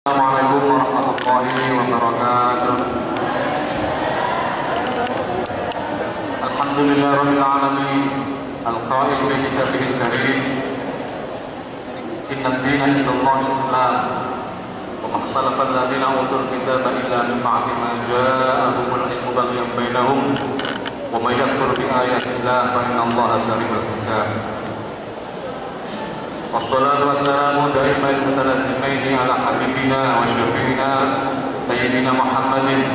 Assalamualaikum warahmatullahi wabarakatuh. Alhamdulillahirabbil alamin. Al-qail fi kitabihil karim. Inna ad-dina indallahi al-Islam. Wa ma ikhtalafa alladziina utul kitaba illa min ba'di ma jaa'ahumul ilmu baghyan bainahum. Wa may yakfur bi ayatillah fa inna Allaha sari'ul hisab. Wassalatu wassalamu daiman mutalazimaini ala habibina wa syafi'ina sayyidina Muhammadin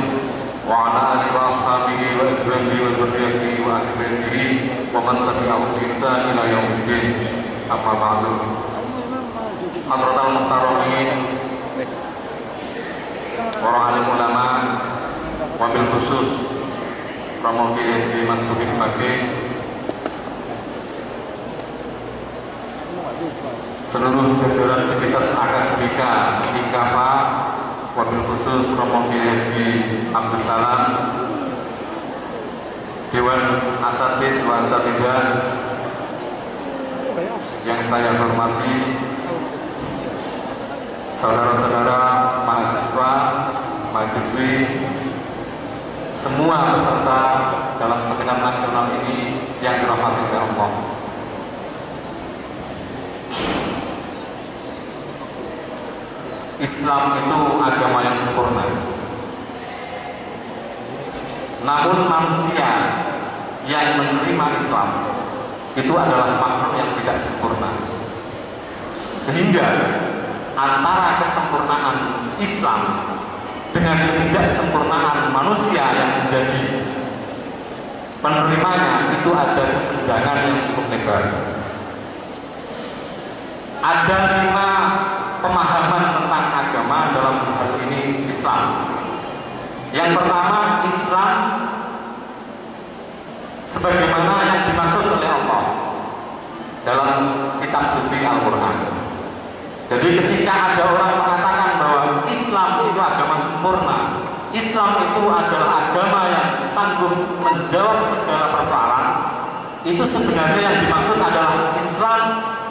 wa ala alihi wa ashabihi wa azwajihi wa dzurriyyatihi wa ahli baitihi wa man tabi'ahum bi ihsan ila yaumiddin. Amma ba'du. Hadratul muhtaramin, para alim ulama, wabil khusus Romo Kiai Haji Mas Tauhid Bakih, seluruh jajaran Sivitas Akademika IKFA, wabil khusus Romo Kiai Haji Abdus Salam, Dewan Asatidz wa Asatidzah yang saya hormati, saudara-saudara mahasiswa, mahasiswi, semua peserta dalam seminar nasional ini yang dirahmati oleh Allah. Islam itu agama yang sempurna. Namun manusia yang menerima Islam itu adalah makhluk yang tidak sempurna. Sehingga antara kesempurnaan Islam dengan ketidaksempurnaan manusia yang menjadi penerimanya itu ada kesenjangan yang cukup lebar. Ada 5 pemahaman tentang agama dalam hal ini Islam. Yang pertama, Islam sebagaimana yang dimaksud oleh Allah dalam kitab suci Al-Quran. Jadi ketika ada orang mengatakan bahwa Islam itu agama sempurna, Islam itu adalah agama yang sanggup menjawab segala persoalan, itu sebenarnya yang dimaksud adalah Islam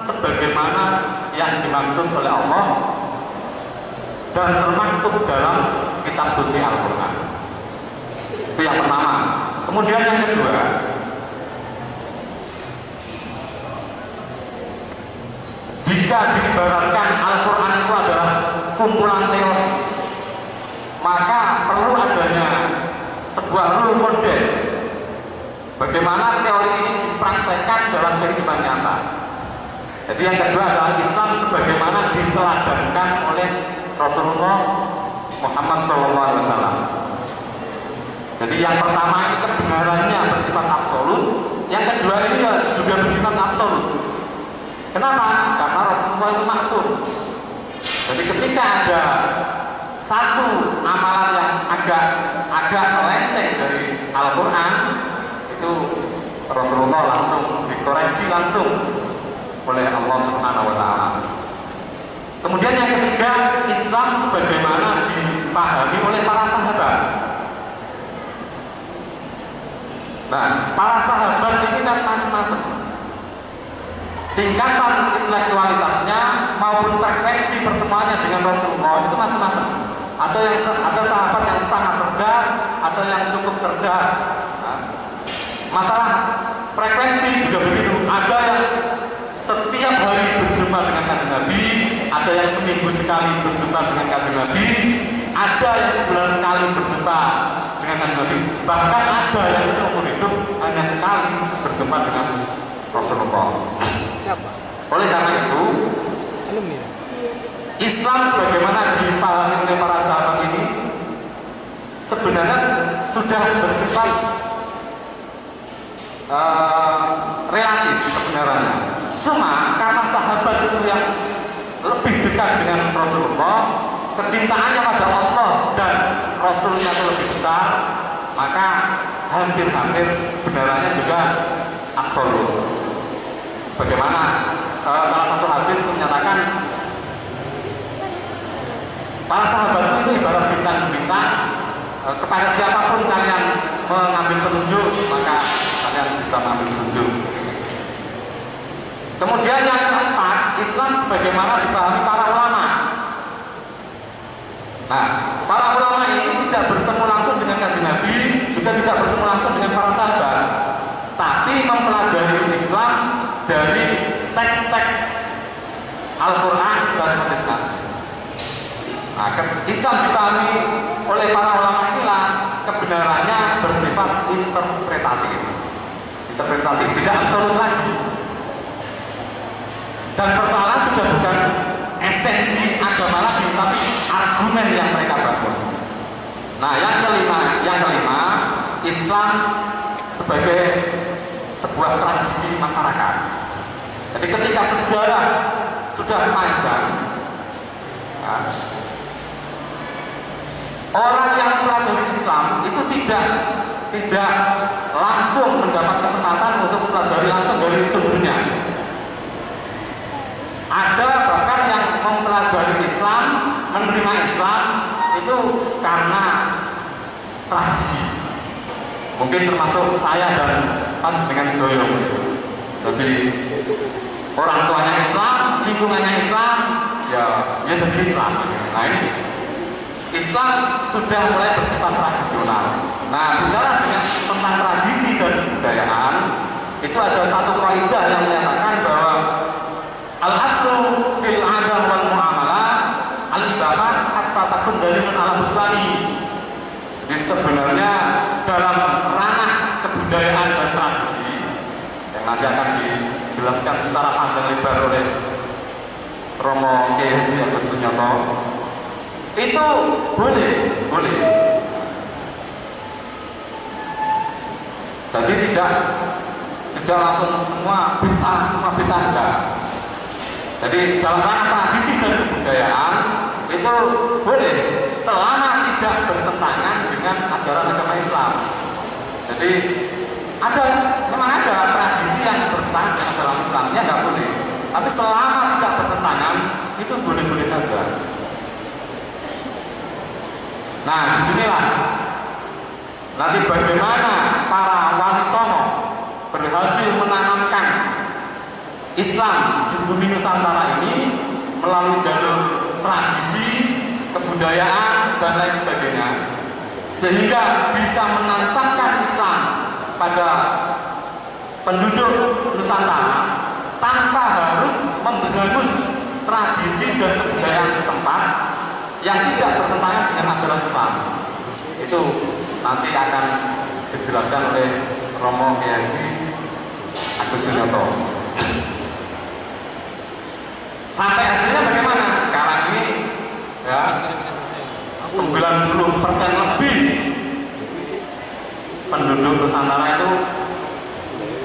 sebagaimana yang dimaksud oleh Allah dan termaktub dalam kitab suci Al-Quran. Itu yang pertama. Kemudian yang kedua, jika diibaratkan Al-Quran itu adalah kumpulan teori, maka perlu adanya sebuah role model bagaimana teori ini dipraktekkan dalam kehidupan nyata. Jadi yang kedua adalah Islam sebagaimana diteladankan oleh Rasulullah Muhammad SAW. Jadi yang pertama ini kebenarannya bersifat absolut, yang kedua ini juga bersifat absolut. Kenapa? Karena Rasulullah itu maksum. Jadi ketika ada satu amalan yang agak melenceng dari Al-Quran, itu Rasulullah langsung dikoreksi langsung oleh Allah Subhanahu wa Ta'ala. Kemudian yang ketiga, Islam sebagaimana dipahami oleh para sahabat. Nah, para sahabat ini kan macam-macam tingkatan intelektualitasnya maupun frekuensi pertemuannya dengan Rasulullah itu macam-macam. Ada sahabat yang sangat cerdas, ada yang cukup cerdas. Nah, masalah frekuensi juga begitu. Ada yang setiap hari berjumpa dengan kanjeng Nabi, ada yang seminggu sekali berjumpa dengan kanjeng Nabi, ada yang sebulan sekali berjumpa dengan kanjeng Nabi, bahkan ada yang seumur hidup hanya sekali berjumpa dengan Rasulullah. Oleh karena itu, Islam sebagaimana dipahami oleh para sahabat ini sebenarnya sudah bersifat relatif kebenarannya. Cuma karena sahabat itu yang lebih dekat dengan Rasulullah, kecintaannya pada Allah dan Rasulnya itu lebih besar, maka hampir-hampir kebenarannya juga absolut. Bagaimana salah satu hadis menyatakan para sahabat itu ibarat bintang-bintang, kepada siapapun kalian mengambil petunjuk, maka kalian bisa mengambil petunjuk. Kemudian yang keempat, Islam sebagaimana dipahami para ulama. Nah, para ulama ini tidak bertemu langsung dengan kanjeng Nabi, juga tidak bertemu langsung dengan para sahabat, tapi mempelajari Islam dari teks-teks Al-Quran dan hadis Nabi. Nah, Islam dipahami oleh para ulama inilah kebenarannya bersifat interpretatif, tidak absolut lagi. Dan persoalan sudah bukan esensi agama lagi, tapi argumen yang mereka bangun. Nah, yang kelima, Islam sebagai sebuah tradisi masyarakat. Jadi ketika sejarah sudah panjang, nah, orang yang mempelajari Islam itu tidak langsung mendapat kesempatan untuk mempelajari langsung dari sumbernya. Ada bahkan yang mempelajari Islam, menerima Islam itu karena tradisi. Mungkin termasuk saya dan dengan sedoyo. Jadi orang tuanya Islam, lingkungannya Islam, ya jadi Islam. Nah ini Islam sudah mulai bersifat tradisional. Nah, bicara tentang tradisi dan kebudayaan, itu ada satu kaidah yang menyatakan bahwa al-aslu fil adab wal muamalah al-ibadah hatta takun dalilun ala butlani. Jadi sebenarnya dalam ranah kebudayaan dan tradisi yang nanti akan dijelaskan secara panjang lebar oleh Romo Kiai Haji Agus Sunyoto, itu boleh. Jadi tidak langsung semua bid'ah enggak. Jadi dalam ranah tradisi dan kebudayaan itu boleh selama tidak bertentangan dengan ajaran agama Islam. Jadi memang ada tradisi yang bertentangan dengan ajaran Islam, ya nggak boleh. Tapi selama tidak bertentangan itu boleh-boleh saja. Nah, disinilah nanti bagaimana para wali songo berhasil menanamkan Islam di bumi Nusantara ini melalui jalur tradisi, kebudayaan, dan lain sebagainya, sehingga bisa menancapkan Islam pada penduduk Nusantara tanpa harus memberangus tradisi dan kebudayaan setempat yang tidak bertentangan dengan ajaran Islam. Itu nanti akan dijelaskan oleh Romo Kiai Haji Agus Sunyoto. Sampai hasilnya bagaimana? Sekarang ini ya 90% lebih penduduk Nusantara itu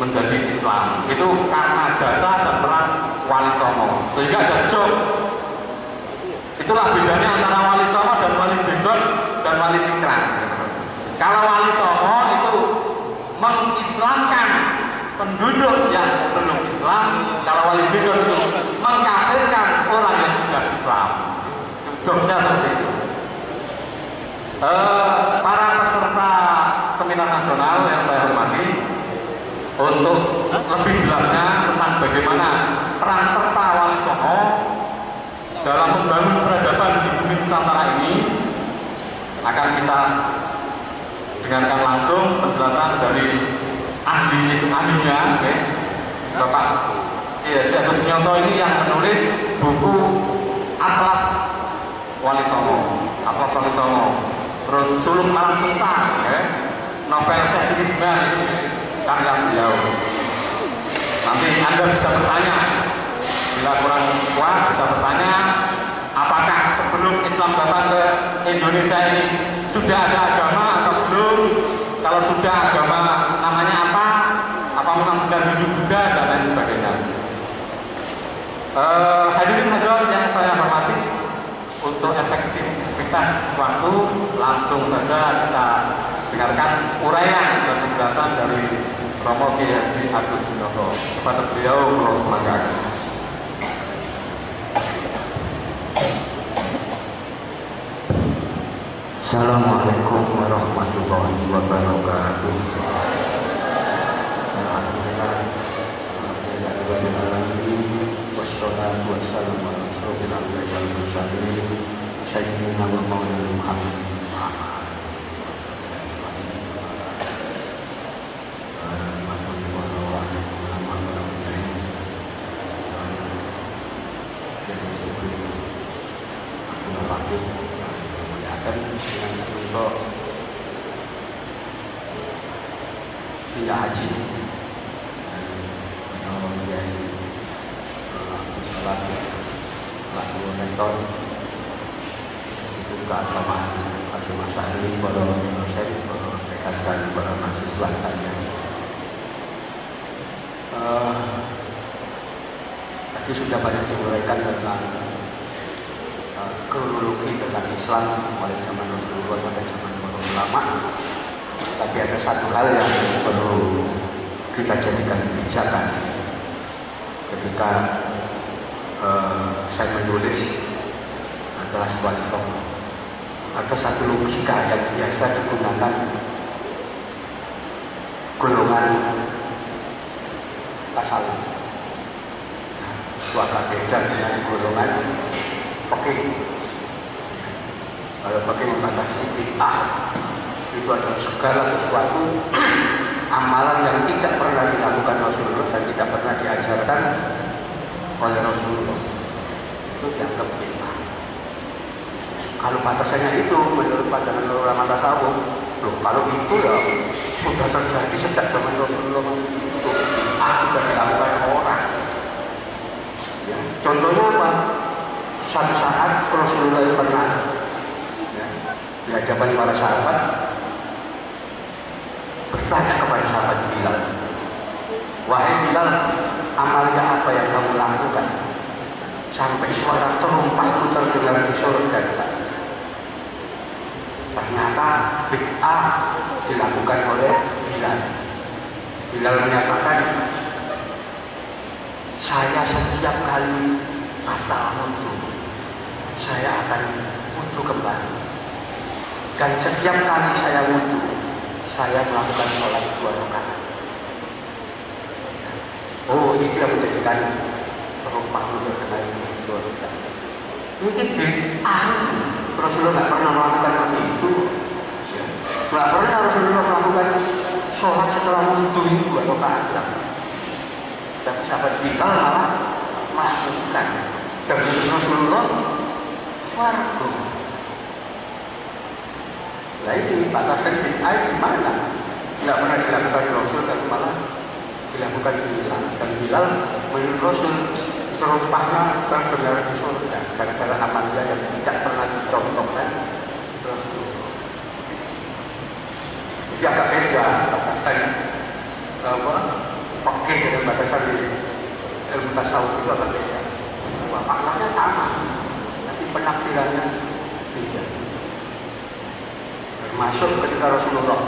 menjadi Islam. Itu karena jasa dan peran Wali Songo. Sehingga ada job. Itulah bedanya antara Wali Songo dan Wali Jenggot dan Wali Cingkrang. Kalau Wali Songo itu mengislamkan penduduk yang belum Islam, kalau Wali Jenggot itu mengkafirkan orang yang sudah Islam. Jobnya seperti itu. Para peserta seminar nasional yang saya hormati, untuk lebih jelasnya tentang bagaimana peran serta Wali Songo dalam membangun peradaban di bumi Nusantara ini, akan kita dengarkan langsung penjelasan dari ahlinya, okay? Bapak Kiai Haji Agus Sunyoto ini yang menulis buku Atlas Wali Songo, terus Suluk Malang Sungsang, okay? Novel Sesi Hidman, karya beliau. Nanti Anda bisa bertanya, bila kurang puas bisa bertanya, apakah sebelum Islam datang ke Indonesia ini sudah ada agama atau belum? Kalau sudah, agama namanya apa? Apa memang benar Hindu Buddha dan lain sebagainya. Hadirin hadirat yang saya hormati, untuk efektivitas waktu langsung saja kita dengarkan uraian dan penjelasan dari Romo Kiai Haji Agus Sunyoto. Kepada beliau kula semangat. Assalamualaikum warahmatullahi wabarakatuh. Alhamdulillah, wassalatu wassalamu ala asyrofil anbiya'i wal mursalin Sayyidina wa Maulana Muhammad untuk tidak haji kemudian sholat lalu mentor itu keagamaan masa ini para dosen, para rekan dan para mahasiswa sekalian. Tadi sudah banyak diuraikan tentang kronologi tentang Islam mulai zaman Rasulullah sampai zaman para ulama. Tapi ada satu hal yang perlu kita jadikan kebijakan ketika saya menulis adalah sebuah contoh. Ada satu logika yang biasa digunakan golongan asal. Itu agak beda dengan golongan Oke, kalau pakai membatasi bid'ah itu adalah segala sesuatu amalan yang tidak pernah dilakukan Rasulullah dan tidak pernah diajarkan oleh Rasulullah, itu dianggap bid'ah. Kalau batasannya itu menurut pandangan ulama tasawuf, loh kalau itu ya sudah terjadi sejak zaman Rasulullah itu sudah dilakukan orang. Ya, contohnya apa? Suatu saat Rasulullah pernah di hadapan para sahabat bertanya kepada sahabat Bilal, wahai Bilal, amalnya apa yang kamu lakukan sampai suara terumpahmu terdengar di surga? Ternyata bid'ah dilakukan oleh Bilal. Bilal menyatakan, saya setiap kali batal wudhu, saya akan wudhu kembali. Dan setiap kali saya wudhu, saya melakukan sholat 2 rakaat. Oh, itu yang menjadikan terumpah wudhu dengan 2 rakaat. Ini bid'ah. Rasulullah tidak pernah melakukan itu. Tidak pernah Rasulullah melakukan sholat setelah wudhu itu 2 rakaat. Tapi sahabat Bilal malah melakukan. Dan Rasulullah fardu. Nah ini batasan bid'ah di mana? Tidak pernah dilakukan Rasul dan malah dilakukan Bilal. Dan Bilal menurut Rasul terumpahnya terdengar di surga gara-gara amalnya yang tidak pernah dicontohkan Rasulullah. Jadi agak beda batasan pakai dengan batasan ilmu tasawuf itu agak beda. Maknanya sama, tapi penafsirannya beda. Termasuk ketika Rasulullah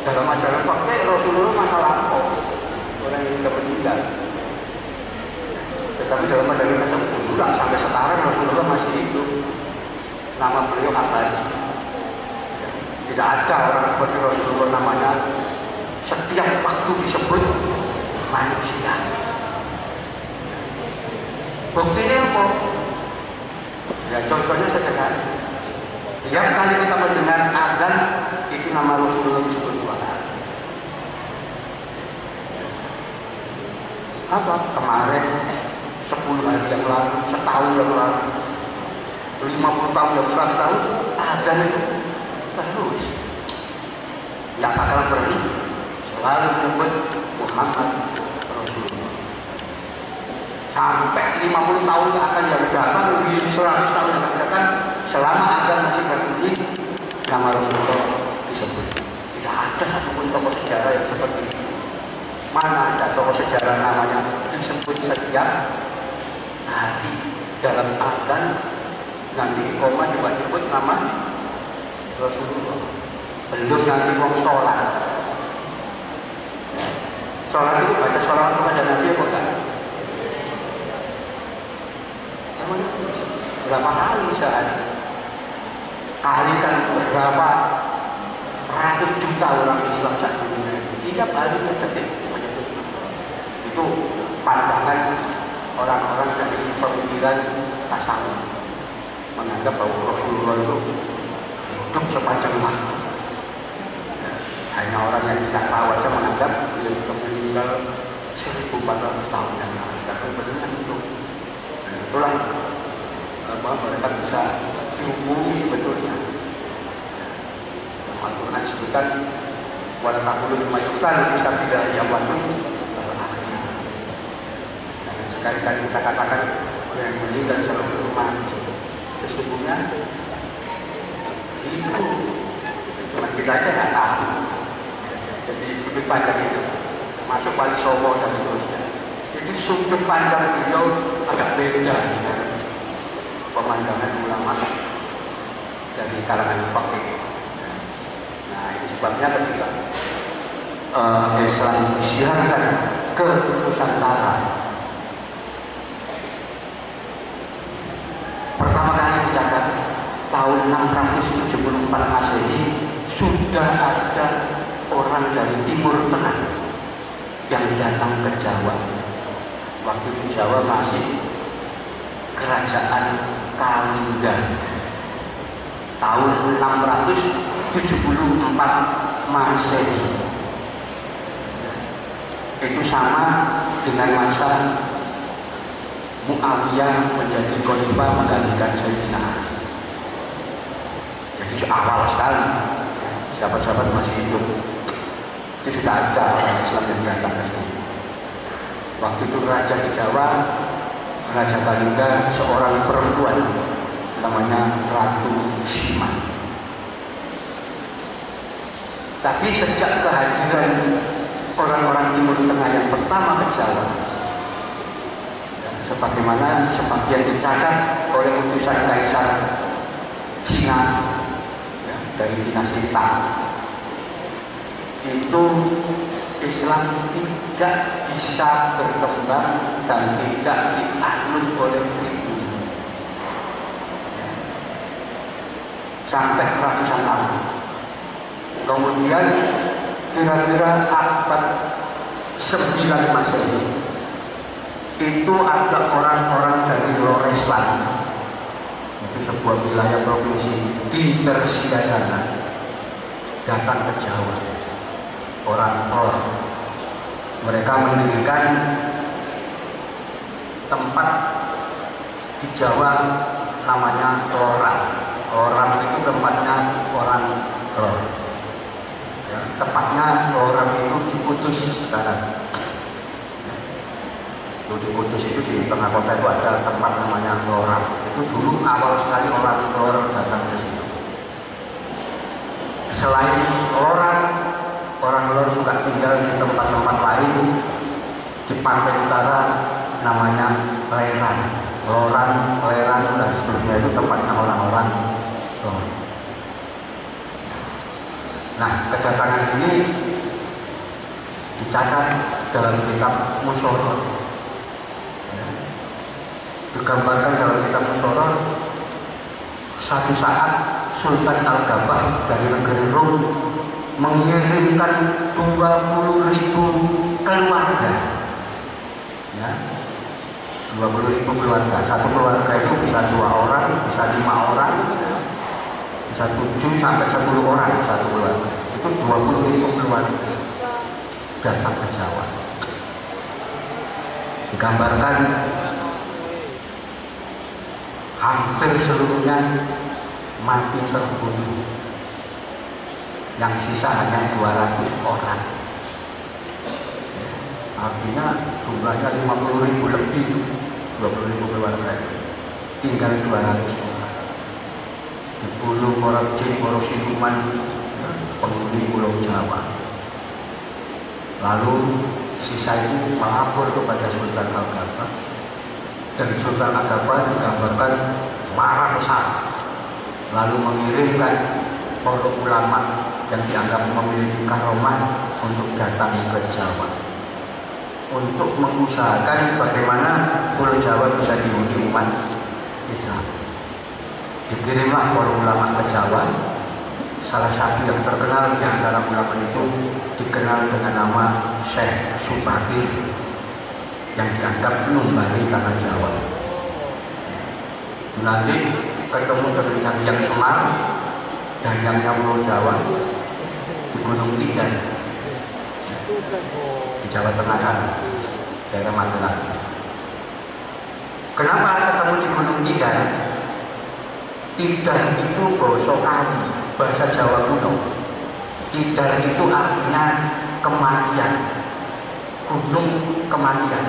dalam ajaran pakai Rasulullah masa lampau, orang yang sudah meninggal. Tetapi dalam ajaran tertentu sampai sekarang Rasulullah masih hidup. Nama beliau abadi. Tidak ada orang seperti Rasulullah namanya setiap waktu disebut manusia. Buktinya apa? Ya contohnya sederhana. Tiap kali kita mendengar azan, itu nama Rasulullah disebut 2 kali. Apa? Kemarin 10 hari yang lalu, setahun yang lalu, 50 tahun yang 100 tahun, azan itu terus. Tidak bakalan berhenti. Selalu menyebut Muhammad Rasulullah. Sampai 50 tahun akan yang datang, 100 tahun yang akan datang, selama azan masih berbunyi, nama Rasulullah disebut. Tidak ada satupun tokoh sejarah yang seperti itu. Mana ada tokoh sejarah namanya disebut setiap hari dalam azan, nanti iqamah juga disebut nama Rasulullah. Belum nanti mau sholat. Sholat itu baca sholawat kepada Nabi apa enggak? Berapa kali sehari? Kalikan berapa ratus juta orang Islam saat dunia. Tiap hari detik menyebut. Itu pandangan orang-orang dari pemikiran tasawuf. menganggap bahwa Rasulullah itu hidup sepanjang waktu. Hanya orang yang tidak tahu aja menganggap beliau itu meninggal 1400 tahun yang lalu. Tapi benar itu. Dan itulah mereka bisa dihubungi sebetulnya. Al-Quran disebutkan wala taqulu lima yuqtalu fi sabilillahi amwatun bal ahya'un. Dan sekali-kali kita katakan orang yang meninggal sebelum mati sesungguhnya itu cuma kita saja nggak tahu. Jadi sudut pandang itu masuk Wali Songo dan seterusnya. Itu sudut pandang beliau agak beda dengan pemandangan ulama dari kalangan fakih. Nah, itu sebabnya ketika Islam disiarkan ke Nusantara, pertama kali dicatat tahun 674 Masehi sudah ada orang dari Timur Tengah yang datang ke Jawa. Waktu itu Jawa masih kerajaan Kalingga. Tahun 674 Masehi. Itu sama dengan masa Muawiyah menjadi khalifah menggantikan Sayyidina Ali. Jadi awal sekali, sahabat-sahabat masih hidup. Itu sudah ada orang Islam yang datang ke sini. Waktu itu raja di Jawa, Raja Kalingga, seorang perempuan namanya Ratu Siman. Tapi sejak kehadiran orang-orang Timur Tengah yang pertama ke Jawa, sebagaimana sebagian dicatat oleh utusan Kaisar Cina dari dinasti Tang, itu Islam tidak bisa berkembang dan tidak dianut oleh pribumi sampai ratusan tahun. Kemudian kira-kira abad 9 Masehi itu ada orang-orang dari Lorestan, itu sebuah wilayah provinsi di Persia sana, datang ke Jawa. Orang Lor, mereka mendirikan tempat di Jawa namanya Loran. Loran itu tempatnya orang Lor. Ya, tepatnya Loran itu di Kudus sekarang. Di Kudus itu di tengah kota itu ada tempat namanya Loran. Itu dulu awal sekali orang Lor datang ke sini. Selain Loran, orang Lor juga tinggal di tempat-tempat lain di pantai utara namanya Leran, Loran, Leran dan seterusnya, itu tempatnya orang-orang Lor. Nah, kedatangan ini dicatat dalam kitab Musorot, digambarkan dalam kitab Musorot. Satu saat Sultan Al-Gabah dari negeri Rum mengirimkan 20.000 keluarga, ya, 20.000 keluarga. Satu keluarga itu bisa 2 orang, bisa 5 orang, bisa 7 sampai 10 orang satu keluarga. Itu 20.000 keluarga datang ke Jawa. Digambarkan hampir seluruhnya mati terbunuh. Yang sisa hanya 200 orang. Artinya jumlahnya 50.000 lebih, 20.000 keluarga itu. Tinggal 200 orang. Dibunuh orang Jin, orang Siluman, penghuni Pulau Jawa. Lalu sisa itu melapor kepada Sultan Al-Gabah, dan Sultan Al-Gabah digambarkan marah besar, lalu mengirimkan para ulama yang dianggap memiliki karomah untuk datang ke Jawa untuk mengusahakan bagaimana Pulau Jawa bisa dihuni umat Islam. Dikirimlah para ulama ke Jawa. Salah satu yang terkenal di antara ulama itu dikenal dengan nama Syekh Subagir, yang dianggap numbari tanah Jawa. Nanti ketemu dengan Hyang Semar dan Hyang Pulau Jawa di Gunung Tidar di Jawa Tengah sana, daerah Magelang. Kenapa ketemu di Gunung Tidar? Tidar itu basa Kawi, bahasa Jawa kuno. Tidar itu artinya kematian, gunung kematian.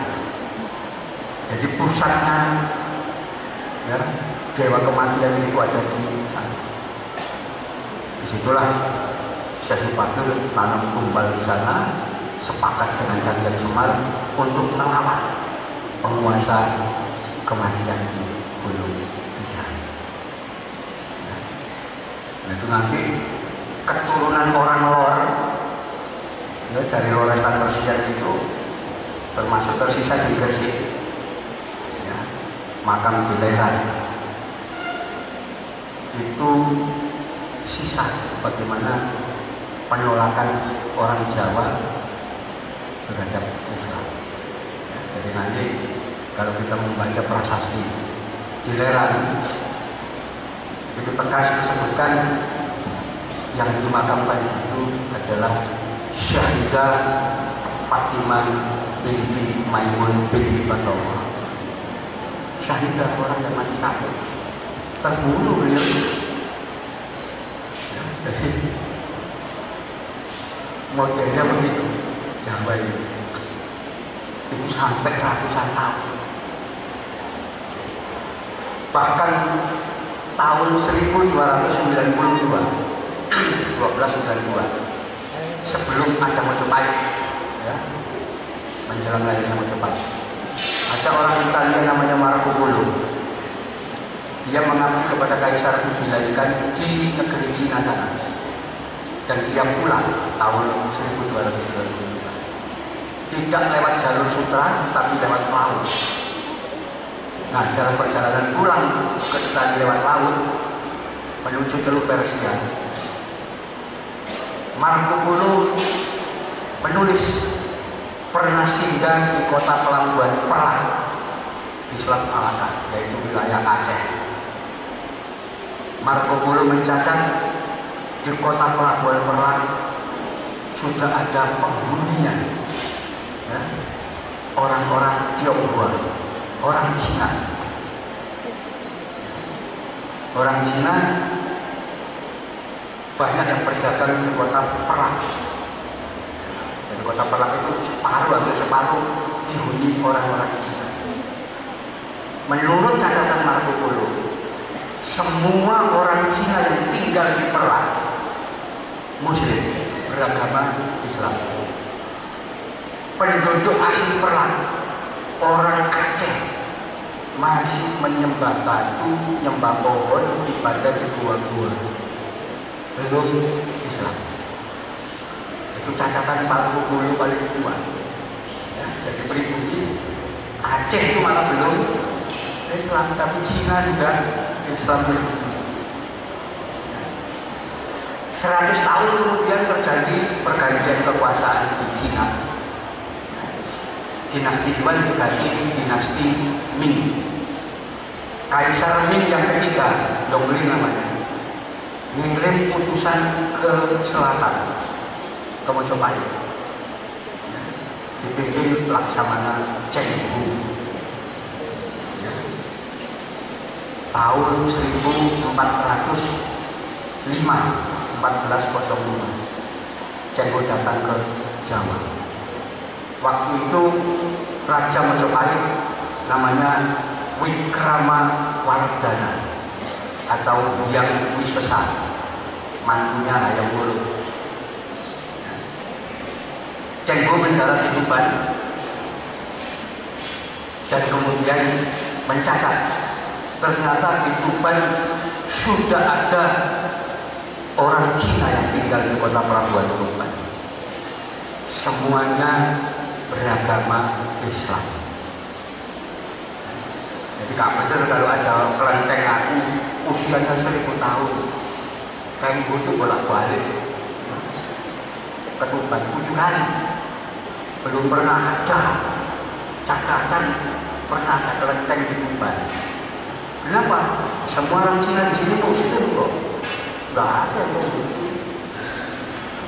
Jadi pusatnya ya, dewa kematian itu ada di sana. Disitulah Syekh Supadur tanam tumbal di sana, sepakat dengan Hyang Semar untuk melawan penguasa kematian di Gunung Tidar. Nah, itu nanti keturunan orang Lor ya, dari Loresan Persian itu termasuk tersisa di Gresik ya, makam di Leran itu sisa bagaimana penolakan orang Jawa terhadap Islam ya, jadi nanti kalau kita membaca prasasti di Leran itu tegas disebutkan yang dimakamkan itu adalah Syahidah Fatimah binti Maimun binti Batawah. Syahidah, orang yang mati syahid, terbunuh beliau. Ya, jadi modelnya begitu Jawa ini. Itu sampai ratusan tahun. Bahkan tahun 1292 sebelum ada Majapahit ya, menjelang lahirnya Majapahit, ada orang Italia namanya Marco Polo. Dia mengabdi kepada Kaisar Kubilai di negeri Cina sana, dan dia pulang tahun 1292 tidak lewat jalur sutra tapi lewat laut. Nah, dalam perjalanan pulang ke Italia lewat laut menuju Teluk Persia, Marco Polo menulis pernah singgah di kota pelabuhan Perang di Selat Malaka, yaitu wilayah Aceh. Marco Polo mencatat di kota pelabuhan Perang sudah ada penghuninya ya, orang-orang Tionghoa, orang Cina. Orang Cina banyak yang berdagang di kota Perang. Dan kota Perang itu hampir separuh dihuni orang-orang Cina. Menurut catatan Marco Polo, semua orang Cina yang tinggal di Perang Muslim, beragama Islam. Penduduk asli Perang, orang Aceh, masih menyembah batu, menyembah pohon, ibadah di gua-gua. Belum Islam. Itu catatan Marco Polo paling tua ya, jadi pribumi Aceh itu malah belum Islam, tapi Cina juga Islam belum. 100 tahun kemudian terjadi pergantian kekuasaan di Cina. Dinasti Yuan diganti dinasti Ming. Kaisar Ming yang ketiga, Yongle namanya, ngirim utusan ke selatan, ke Majapahit, dipimpin Laksamana Cheng Hu. Tahun 1405 Cheng Hu datang ke Jawa. Waktu itu Raja Majapahit namanya Wikrama Wardana atau Hyang Wisesa, mantunya Hayam Wuruk. Cheng Hu mendarat di Tuban dan kemudian mencatat ternyata di Tuban sudah ada orang Cina yang tinggal di kota pelabuhan Tuban. Semuanya beragama Islam. Jadi gak benar kalau ada kelenteng aku usianya 1000 tahun. Cheng Hu itu bolak-balik ke Tuban 7 kali. Belum pernah ada catatan pernah ada kelenteng di Tuban. Kenapa? semua orang Cina di sini Muslim kok. Nggak ada yang Muslim.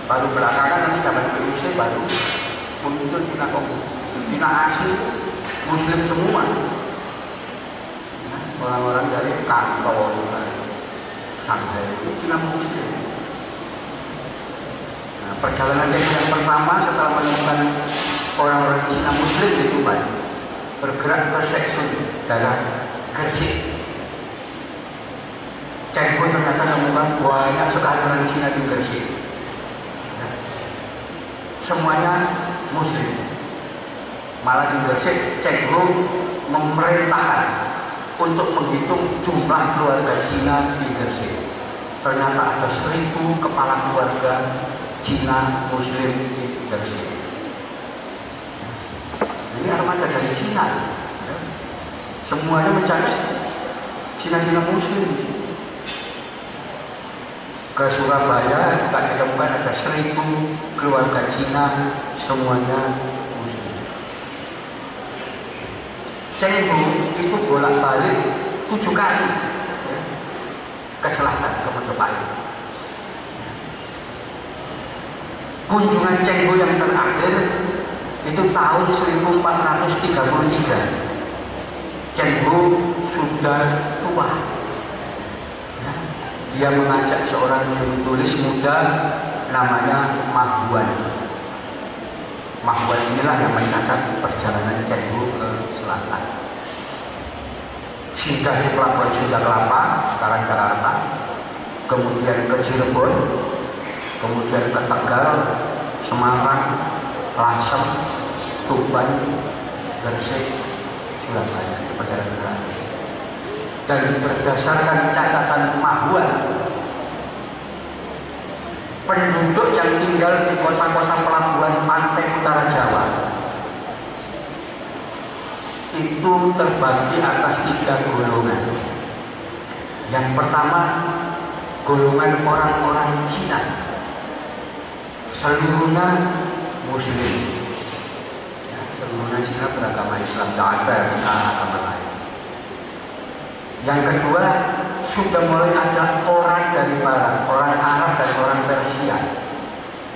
Baru belakangan nanti zaman PUC baru muncul Cina komunis. Cina asli Muslim semua. Orang-orang dari kantor, Shanghai itu Cina Muslim. Nah, perjalanan Cheng yang pertama setelah menemukan orang-orang Cina Muslim di Tuban, bergerak ke Seksun, daerah Gresik. Cheng pun ternyata menemukan banyak sekali orang Cina di Gresik. Ya. Semuanya Muslim. Malah di Gresik, Cheng memerintahkan untuk menghitung jumlah keluarga Cina di Gresik. Ternyata ada 1000 kepala keluarga Cina Muslim di Gresik. Ini armada dari Cina. Semuanya mencari Cina-Cina Muslim. Ke Surabaya juga ditemukan ada 1000 keluarga Cina, semuanya Muslim. Cheng itu bolak-balik 7 kali ya, ke selatan, ke Majapahit. Kunjungan Cheng yang terakhir itu tahun 1433. Cheng sudah tua. Ya. Dia mengajak seorang juru tulis muda namanya Mahuan. Mahuan inilah yang mencatat perjalanan Cheng ke selatan. Singgah di pelabuhan Sunda Kelapa, sekarang Jakarta, kemudian ke Cirebon, kemudian ke Tegal, Semarang, Lasem, Tuban, Gresik, Surabaya. Perjalanan terakhir. Dan berdasarkan catatan Mahuan, penduduk yang tinggal di kota-kota pelabuhan pantai utara Jawa itu terbagi atas 3 golongan. Yang pertama, golongan orang-orang Cina, seluruhnya Muslim. Seluruhnya Cina beragama Islam, tidak ada Cina agama lain. Yang kedua, sudah mulai ada orang dari barat, orang Arab dan orang Persia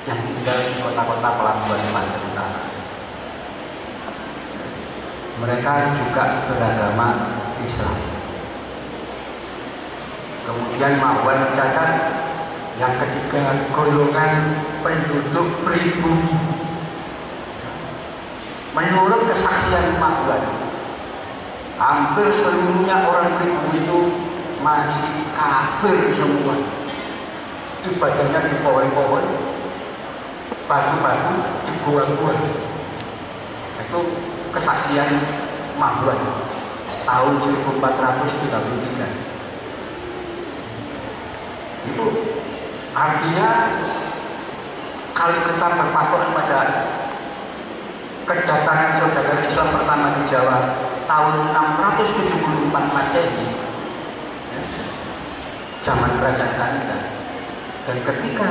yang tinggal di kota-kota pelabuhan pantai utara. Mereka juga beragama Islam. Kemudian Mahuan mencatat yang ketiga, golongan penduduk pribumi. Menurut kesaksian Mahuan, hampir seluruhnya orang pribumi itu masih kafir semua. Ibadahnya di pohon-pohon, batu-batu di gua-gua. Itu kesaksian Mahuan tahun 1433. Itu artinya kalau kita berpatok pada kedatangan saudagar Islam pertama di Jawa tahun 674 Masehi, ya, zaman kerajaan Kanada, dan ketika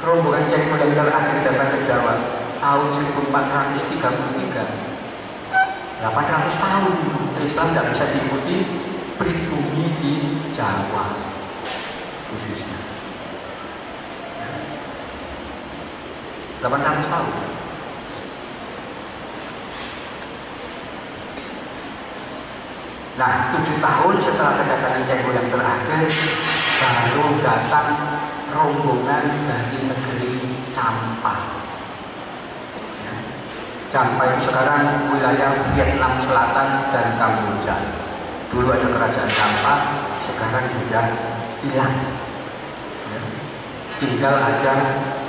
rombongan Cheng yang terakhir datang ke Jawa tahun 1433, 800 tahun Islam tidak bisa diikuti pribumi di Jawa khususnya. 800 tahun. Nah, 7 tahun setelah kedatangan Cheng yang terakhir, baru datang rombongan dari negeri Champa. Ya. Champa itu sekarang wilayah Vietnam Selatan dan Kamboja. Dulu ada kerajaan Champa, sekarang sudah hilang. Ya. Tinggal ada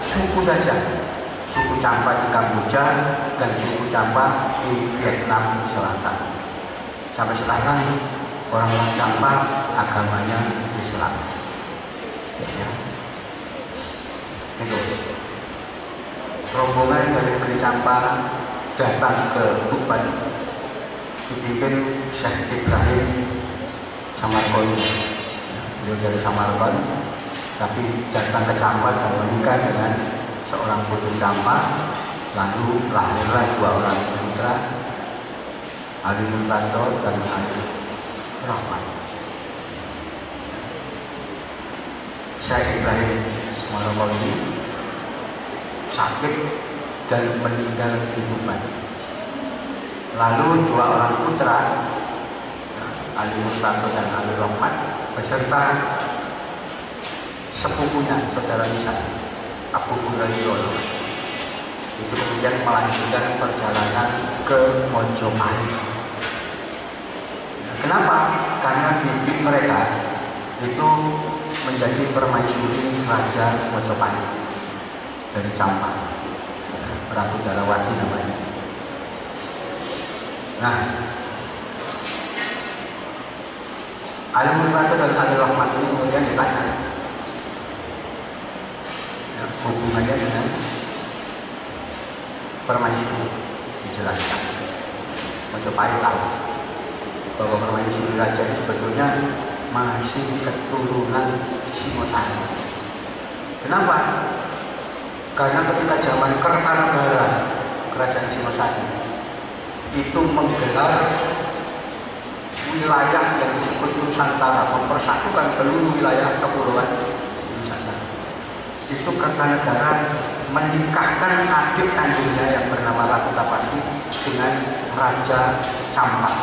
suku saja, suku Champa di Kamboja dan suku Champa di Vietnam Selatan. Sampai sekarang orang-orang Champa agamanya Islam. Ya. Itu rombongan dari negeri Champa datang ke Tuban dipimpin Syekh Ibrahim Samarkand. Beliau dari Samarkand, tapi datang ke Champa dan menikah dengan seorang putri Champa. Lalu lahirlah 2 orang putra, Ali Nurtanto dan Ali Rahman. Syekh Ibrahim Semarang sakit dan meninggal di Tuban. Lalu dua orang putra, Ali Murtado dan Ali Rahmat, beserta sepupunya saudara Nisa, Abu Hurairah, itu kemudian melanjutkan perjalanan ke Mojopahit. Kenapa? Karena bibi mereka itu menjadi permaisuri Raja Mojopahit dari Campak, Ratu Darawati namanya. Nah, Ali Murtado dan Ali Rahmat ini kemudian ditanya hubungannya dengan permaisuri, dijelaskan. Mojopahit tahu bahwa permaisuri raja ini sebetulnya masih keturunan Singosari. Kenapa? Karena ketika zaman Kertanegara, kerajaan Singosari itu menggelar wilayah yang disebut Nusantara, mempersatukan seluruh wilayah kepulauan Nusantara. Itu Kertanegara menikahkan adik kandungnya yang bernama Ratu Tapasi dengan Raja Campak,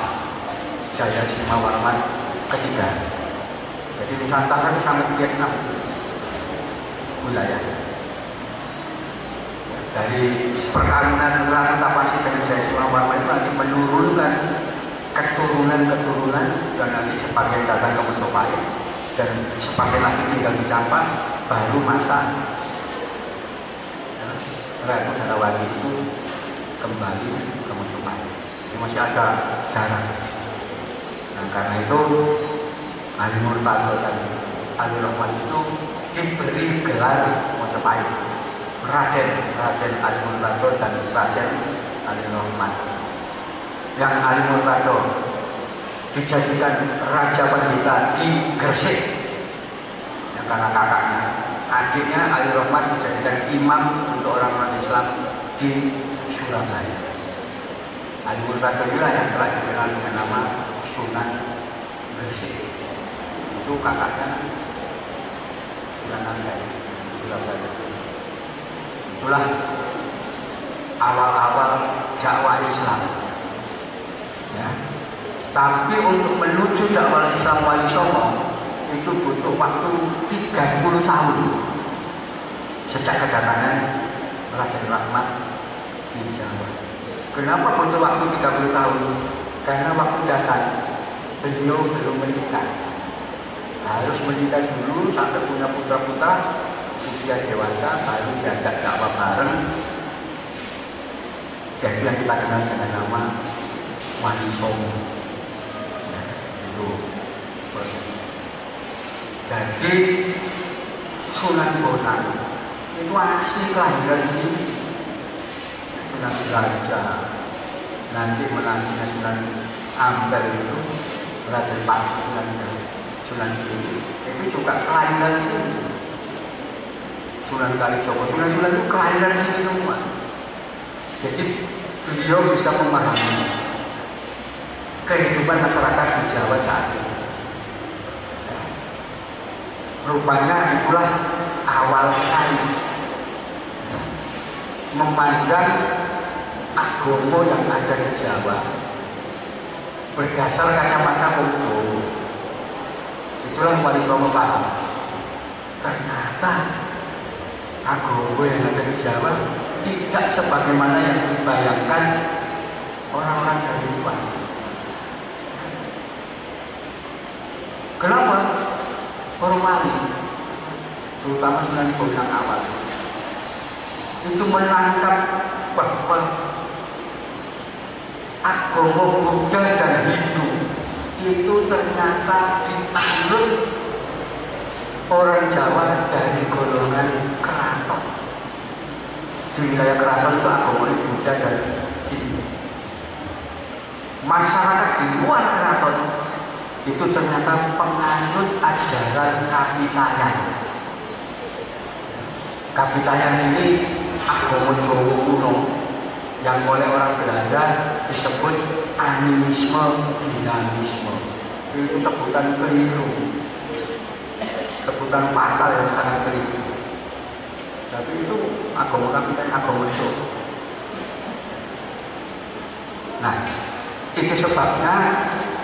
Jaya Simawarman ketiga. Jadi Nusantara itu sangat Vietnam wilayah. Dari perkawinan Ratu Tapasi dengan Jaya Simawarman itu nanti menurunkan keturunan-keturunan, dan nanti sebagian datang ke Mojopahit dan sebagian lagi tinggal di Campak, baru masa Ratu Darawati itu kembali ke Mojopahit. Ini masih ada darah. Nah, karena itu Ali Murtado dan Ali Rahmat itu diberi gelar Mojopahit, Raden Ali Murtado dan Raden Ali Rahmat. Yang Ali Murtado dijadikan Raja Pendeta di Gresik, ya, karena kakaknya. Adiknya Ali Rahmat dijadikan imam untuk orang-orang Islam di Surabaya. Ali Murtado inilah yang telah dikenal dengan nama Sunan Gresik. Itu kakaknya Sunan Ampel, Surabaya. Itulah awal-awal dakwah Islam. Ya. Tapi untuk menuju dakwah Islam Wali Songo itu butuh waktu 30 tahun sejak kedatangan Raden Rahmat di Jawa. Kenapa butuh waktu 30 tahun? Karena waktu datang beliau belum menikah. Harus menikah dulu sampai punya putra-putra usia dewasa, baru diajak dakwah bareng. Jadi yang kita kenal dengan nama Wali Songo. Ya, itu proses. Jadi Sunan Bonang itu asli kelahiran sini. Sunan Raja, nanti menantunya Sunan Ampel itu Raja Pati, Sunan Giri itu juga kelahiran sini. Sunan Kalijogo, Sunan itu kelahiran sini semua. Jadi beliau bisa memahami kehidupan masyarakat di Jawa saat ini. Rupanya itulah awal sekali memandang agama yang ada di Jawa berdasar kacamata wong Jawa. Itulah Wali Songo paham. Ternyata agama yang ada di Jawa tidak sebagaimana yang dibayangkan orang-orang dari luar. Kenapa? Para wali, terutama Sunan Bonang awal, itu menangkap bahwa agama Buddha dan Hindu itu ternyata dianut orang Jawa dari golongan keraton. Di wilayah keraton itu agama Buddha dan Hindu. Masyarakat di luar keraton itu ternyata penganut ajaran Kapitayan. Kapitayan ini agama Jawa kuno yang oleh orang Belanda disebut animisme dinamisme. Itu sebutan keliru. sebutan pasal yang sangat kering. Tapi itu agama kami kan agama itu. Nah, itu sebabnya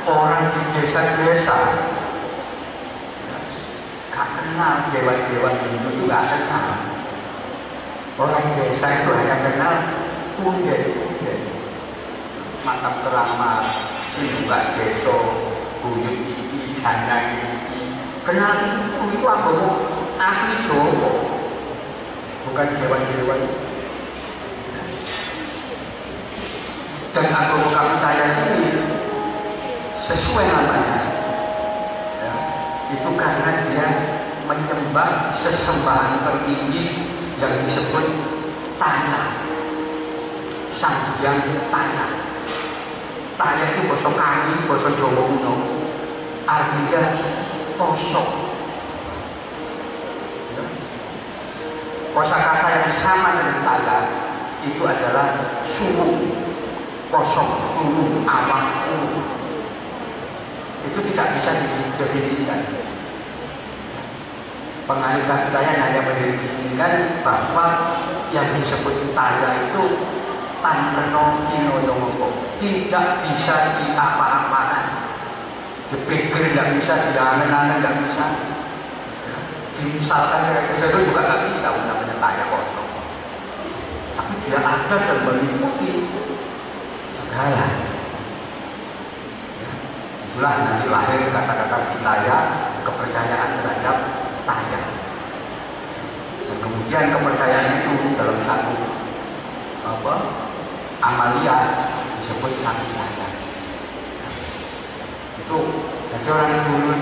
orang di desa-desa gak kenal dewa-dewa Hindu itu gak kenal. Orang desa itu hanya kenal punden-punden, makam keramat, simbah deso, buyut iki, jana iki. Kenal itu agama asli Jawa, bukan dewa-dewa. Dan agama kami saya ini sesuai namanya, ya, itu karena dia menyembah sesembahan tertinggi yang disebut tanah, sang hyang tanah. Tanah itu basa Kawi, basa Jawa kuno, artinya kosong. Kosakata yang sama dengan tanah itu adalah suruh, kosong, suruh, awak, itu tidak bisa didefinisikan. Penganut saya hanya mendefinisikan bahwa yang disebut taya itu tanreno kinoyomo, tidak bisa diapa-apakan, dipikir tidak bisa, diangan-angan tidak bisa, dimisalkan dari sesuatu juga tidak bisa, namanya taya kosong. Tapi dia ada dan meliputi segala. Itulah nanti lahir kata-kata taya, kepercayaan terhadap taya. Dan kemudian kepercayaan itu dalam satu amalia disebut satu taya. Itu jadi orang dulu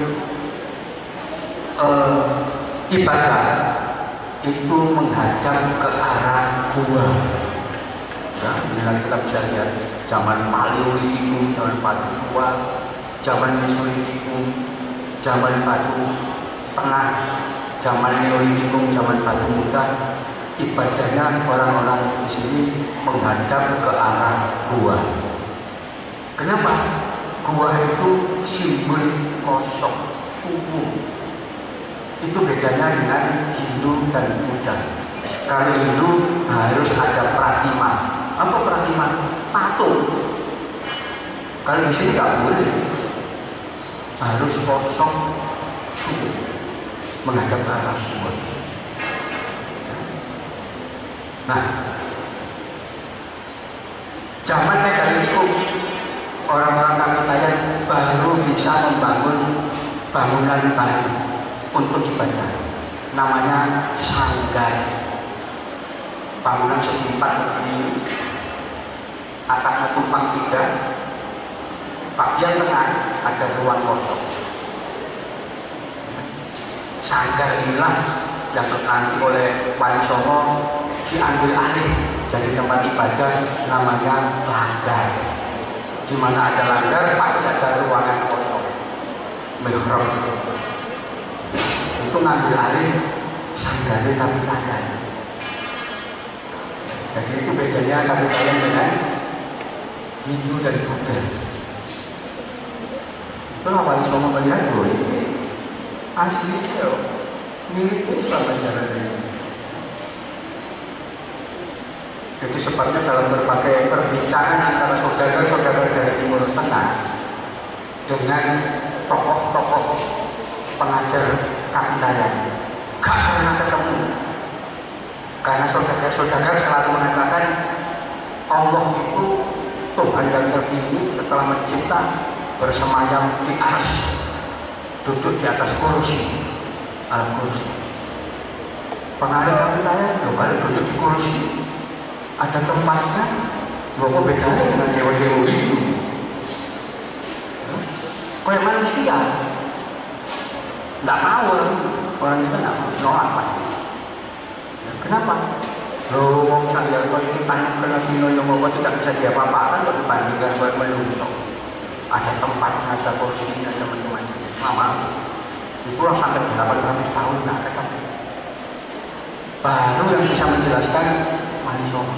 ibadah itu menghadap ke arah gua. Ya, ini kita bisa lihat zaman Paleolitikum, zaman Batu Tua, zaman Mesolitikum, zaman Batu Tengah, zaman Neolitikum, zaman Batu Muda, ibadahnya orang-orang di sini menghadap ke arah gua. Kenapa? Gua itu simbol kosong, subuh. Itu bedanya dengan Hindu dan Buddha. Kalau Hindu harus ada pratima. Apa pratima? Patung. Kalau di sini nggak boleh, harus kosong, subuh, menghadap ke arah gua. Nah, zaman Megalitikum, orang-orang kami saya baru bisa membangun bangunan baru untuk ibadah. Namanya sanggar. Bangunan segi 4 begini, atapnya tumpang 3, bagian tengah ada ruang kosong. Sanggar inilah yang nanti oleh Wali Songo diambil alih jadi tempat ibadah, namanya langgar. Di mana ada langgar pasti ada ruangan kosong, mihrab. Itu ngambil alih sanggar tapi langgar. Jadi itu bedanya kami kalian dengan Hindu dan Buddha. Itulah Wali Songo melihat loh ini asli milik Islam ajaran ini. Itu sebabnya dalam berbagai perbincangan antara saudara-saudara dari Timur Tengah dengan tokoh-tokoh pengajar Kapitayan, gak pernah ketemu. Karena saudara-saudara selalu mengatakan Allah itu Tuhan yang tertinggi setelah mencipta, bersemayam di arsy, duduk di atas kursi, al-kursi. Pengaruh Kapitayan, baru duduk di kursi, ada tempatnya, kok bedanya dengan dewa-dewa itu? Kayak manusia, nggak mau orang itu nggak mau, nolak pasti. Kenapa? Loh, saya kalau ini tanya kena kino yang mau tidak bisa diapa-apakan kalau dibandingkan buat menungso. Ada tempatnya, ada kursinya, ada macam-macam. Mama, itulah sampai 800 tahun nggak ketemu. Baru yang bisa menjelaskan Wali Songo.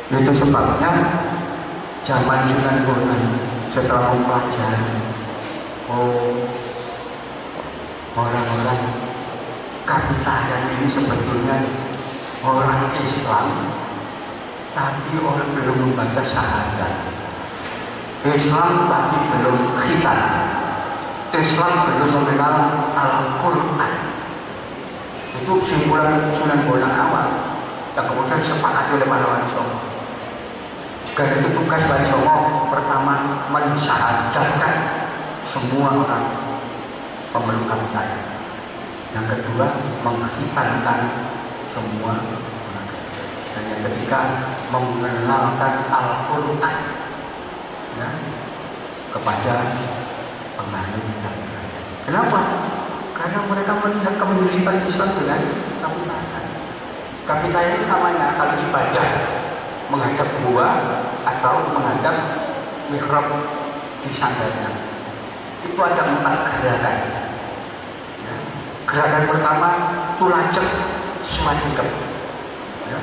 Itu sebabnya zaman Sunan Bonang setelah mempelajari, oh orang-orang Kapitayan ini sebetulnya orang Islam, tapi orang belum membaca syahadat. Islam tapi belum khitan. Islam belum mengenal Al-Quran. Itu simpulan awal yang kemudian disepakati oleh para wali songo. Dan itu tugas wali songo pertama mensyahadatkan semua orang pemeluk Kapitayan. Yang kedua menghitankan semua orang. Dan yang ketiga mengenalkan Al-Quran ya, kepada penganut Kapitayan. Kenapa? Karena mereka melihat kemiripan Islam dengan Kapitayan. Kapitayan itu namanya kalau ibadah menghadap gua atau menghadap mihrab di sandalnya. Itu ada 4 gerakan. Ya. Gerakan pertama tulajeng swadikep. Ya.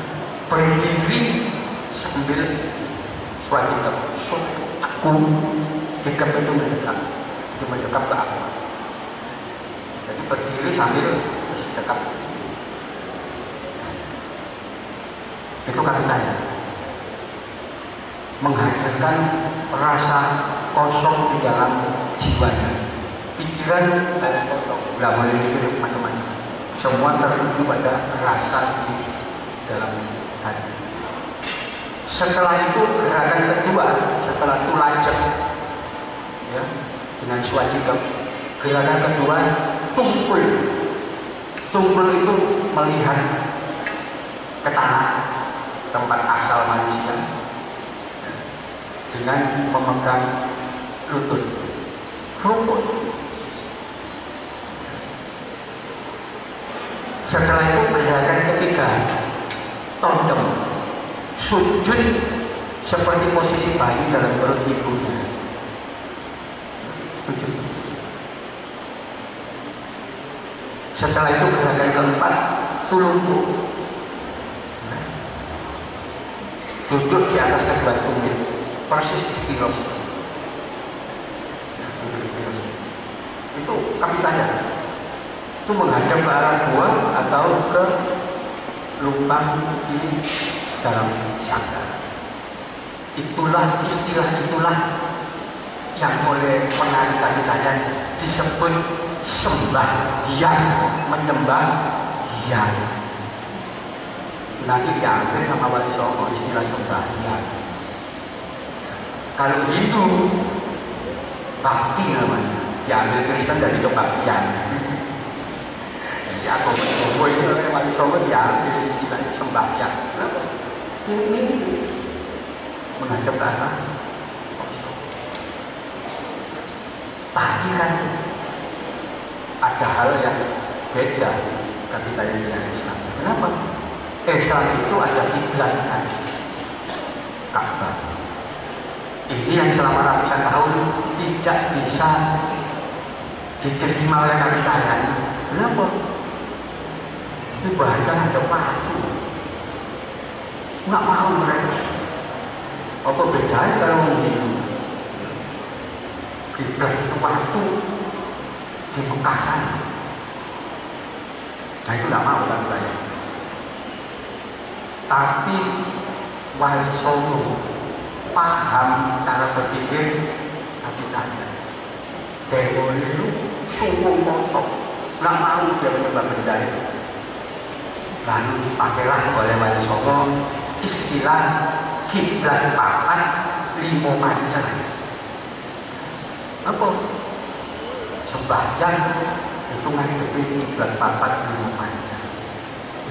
Berdiri sambil swadikep. Aku dikep itu mendekat ke aku. Jadi berdiri sambil dekat. Itu Kapitayan. Menghadirkan rasa kosong di dalam jiwanya. Pikiran harus kosong, nggak boleh mikir macam-macam. Semua tertuju pada rasa di dalam hati. Setelah itu gerakan kedua, setelah tulajeng ya, dengan swadikep, gerakan kedua tungkul. Tungkul itu melihat ke tanah, tempat asal manusia, dengan memegang lutut, rukun. Setelah itu gerakan ketiga tondem, sujud seperti posisi bayi dalam perut ibunya. Sujud. Setelah itu gerakan keempat tulungku, duduk di atas kedua tumit, persis di kilos. Itu Kapitayan. Itu menghadap ke arah gua atau ke lubang di dalam sangkar. Itulah istilah yang oleh penari Kapitayan disebut sembahyang, menyembah yang. Nanti diambil sama wali songo istilah sembahyang. Kalau Hindu bakti namanya, diambil Kristen dari kebaktian. Jadi agama Jawa itu oleh wali songo diambil istilah sembahyang. Ini menghadap ke arah. Tapi kan ada hal yang beda Kapitayan dengan Islam. Kenapa? Islam itu ada kiblatnya, Ka'bah. Ini yang selama ratusan tahun tidak bisa diterima oleh Kapitayan. Kenapa? Ini bahkan ada patung. Nggak mau mereka. Apa bedanya kalau orang Hindu? Kiblat itu patung di Mekah sana. Nah itu nggak mau Kapitayan. Tapi wali songo paham cara berpikir Kapitayan. Dewa itu sungguh kosong, nggak mau dia menyembah benda itu. Lalu dipakailah oleh wali songo istilah kiblat papat limo pancer. Apa? Sembahyang itu ngadepi kiblat papat limo pancer.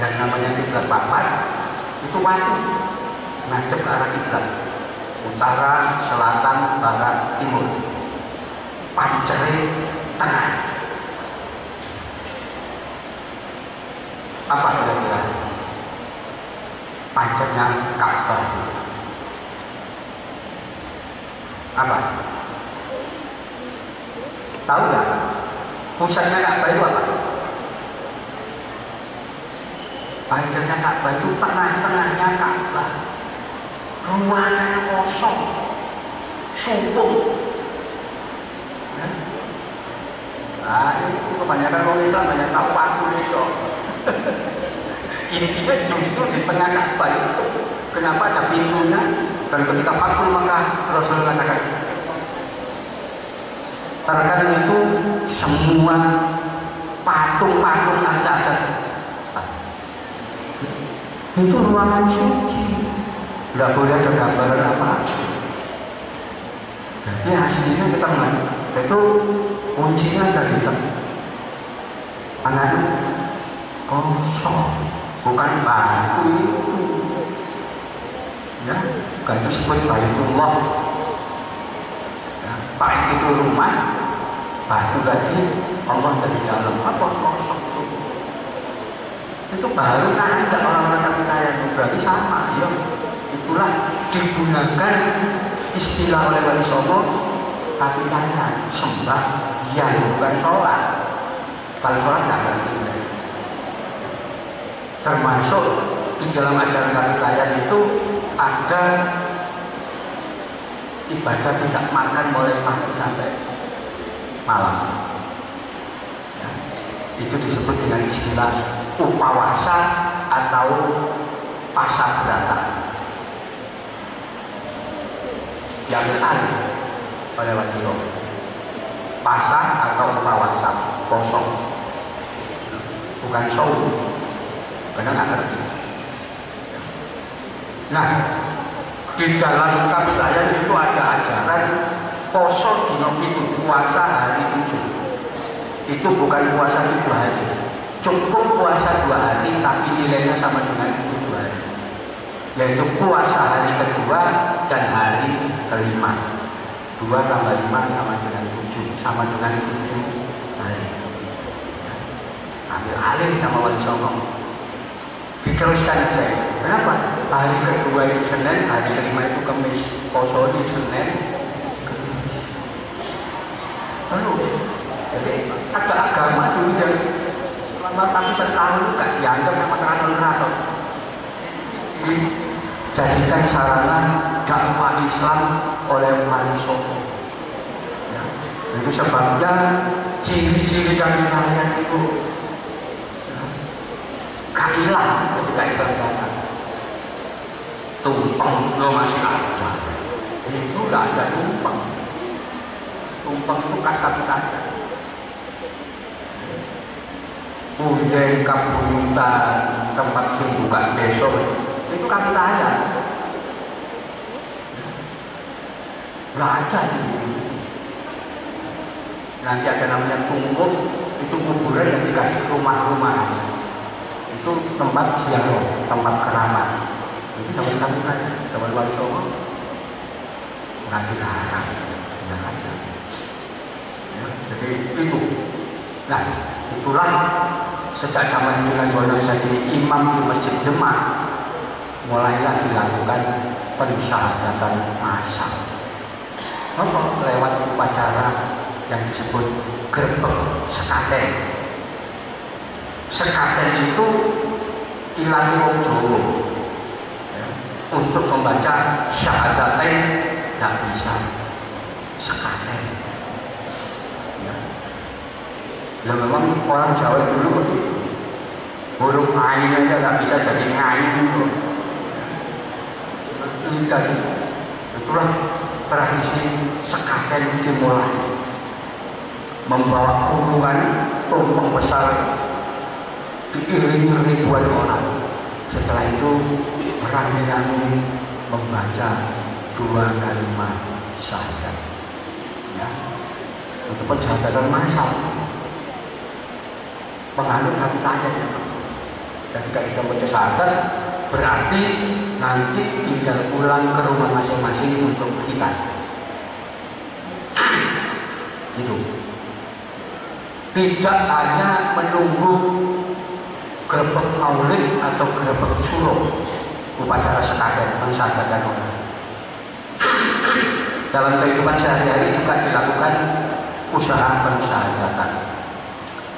Yang namanya kiblat papat itu watu ngadep ke arah kiblat, utara, selatan, barat, timur. Pancere tengah. Apa kira-kira pancernya Ka'bah? Apa? Tahu nggak? Pusatnya Ka'bah itu apa? Pancernya Ka'bah itu tengah-tengahnya Ka'bah. Ruangan kosong, sumpung, Nah, itu kebanyakan orang Islam banyak tahu waktu itu. Intinya justru di tengah Ka'bah itu kenapa ada pintunya, dan ketika Fathul Makkah Rasulullah katakan terkadang itu semua patung-patung arca-arca itu ruangan suci, nggak boleh ada gambaran apa. Jadi hasilnya kita itu kuncinya dari tangan kosong, bukan batu itu, ya, bukan itu seperti Baitullah, ya, bait itu rumah, batu tadi Allah dari dalam, apa kosong itu baru kan ada orang-orang percaya itu berarti sama, ya. Itulah digunakan istilah oleh Wali Songo tapi tanya sembah yang bukan sholat. Kalau sholat tidak ngerti. Termasuk di dalam ajaran Kapitayan itu ada ibadah tidak makan mulai pagi sampai malam, ya. Itu disebut dengan istilah upawasa atau pasabrata. Diambil alih oleh Wali Songo. Pasar atau upawasa kosong, bukan show, karena nggak ngerti. Nah, di dalam Kapitayan itu ada ajaran poso dino itu puasa hari 7. Itu bukan puasa 7 hari, cukup puasa 2 hari tapi nilainya sama dengan 7 hari, yaitu puasa hari kedua dan hari kelima. 2 tambah 5 sama dengan 7, sama dengan 7 hari. Ambil alih sama Wali Songo, diteruskan saja. Kenapa? Hari kedua itu Senin, hari kelima itu Kamis, poso di Senin, terus. Jadi ada agama dulu yang selama ratusan tahun gak dianggap sama keraton-keraton, dijadikan sarana dakwah Islam oleh Wali Songo. Ya. Itu sebabnya ciri-ciri Kapitayan itu kailah ketika Islam datang. Tumpeng lo masih ada, itu tidak ada tumpeng. Tumpeng itu khas Kapitayan. Budaya kabuyutan, tempat buka desa itu Kapitayan. Nggak ada ini. Nanti ada namanya tunggu, itu kuburan yang dikasih rumah-rumah. Itu tempat ziarah, tempat keramat. Itu zaman Kapitayan, zaman Wali Songo nggak dilarang, nggak ada. Ya, jadi itu. Nah, itulah sejak zaman Sunan Bonang jadi imam di Masjid Demak, mulailah dilakukan pensyahadatan massal. Lewat upacara yang disebut gerbek sekaten. Sekaten itu ilahi wong Jawa, ya, untuk membaca syahadatain tidak bisa sekaten, ya. Nah, memang orang Jawa dulu begitu, huruf ain aja tidak bisa jadi ngain itu, ya. Itulah tradisi sekaten dimulai, membawa kurungan tumpeng besar diiringi ribuan orang. Setelah itu rame-rame membaca 2 kalimat syahadat, ya. Itu pensyahadatan massal penganut Kapitayan. Ketika kita baca syahadat berarti nanti tinggal pulang ke rumah masing-masing untuk khitan. Itu tidak hanya menunggu gerbek maulid atau gerbek suruh, upacara sekaten pensyahadatan orang. Dalam kehidupan sehari-hari juga dilakukan usaha pensyahadatan.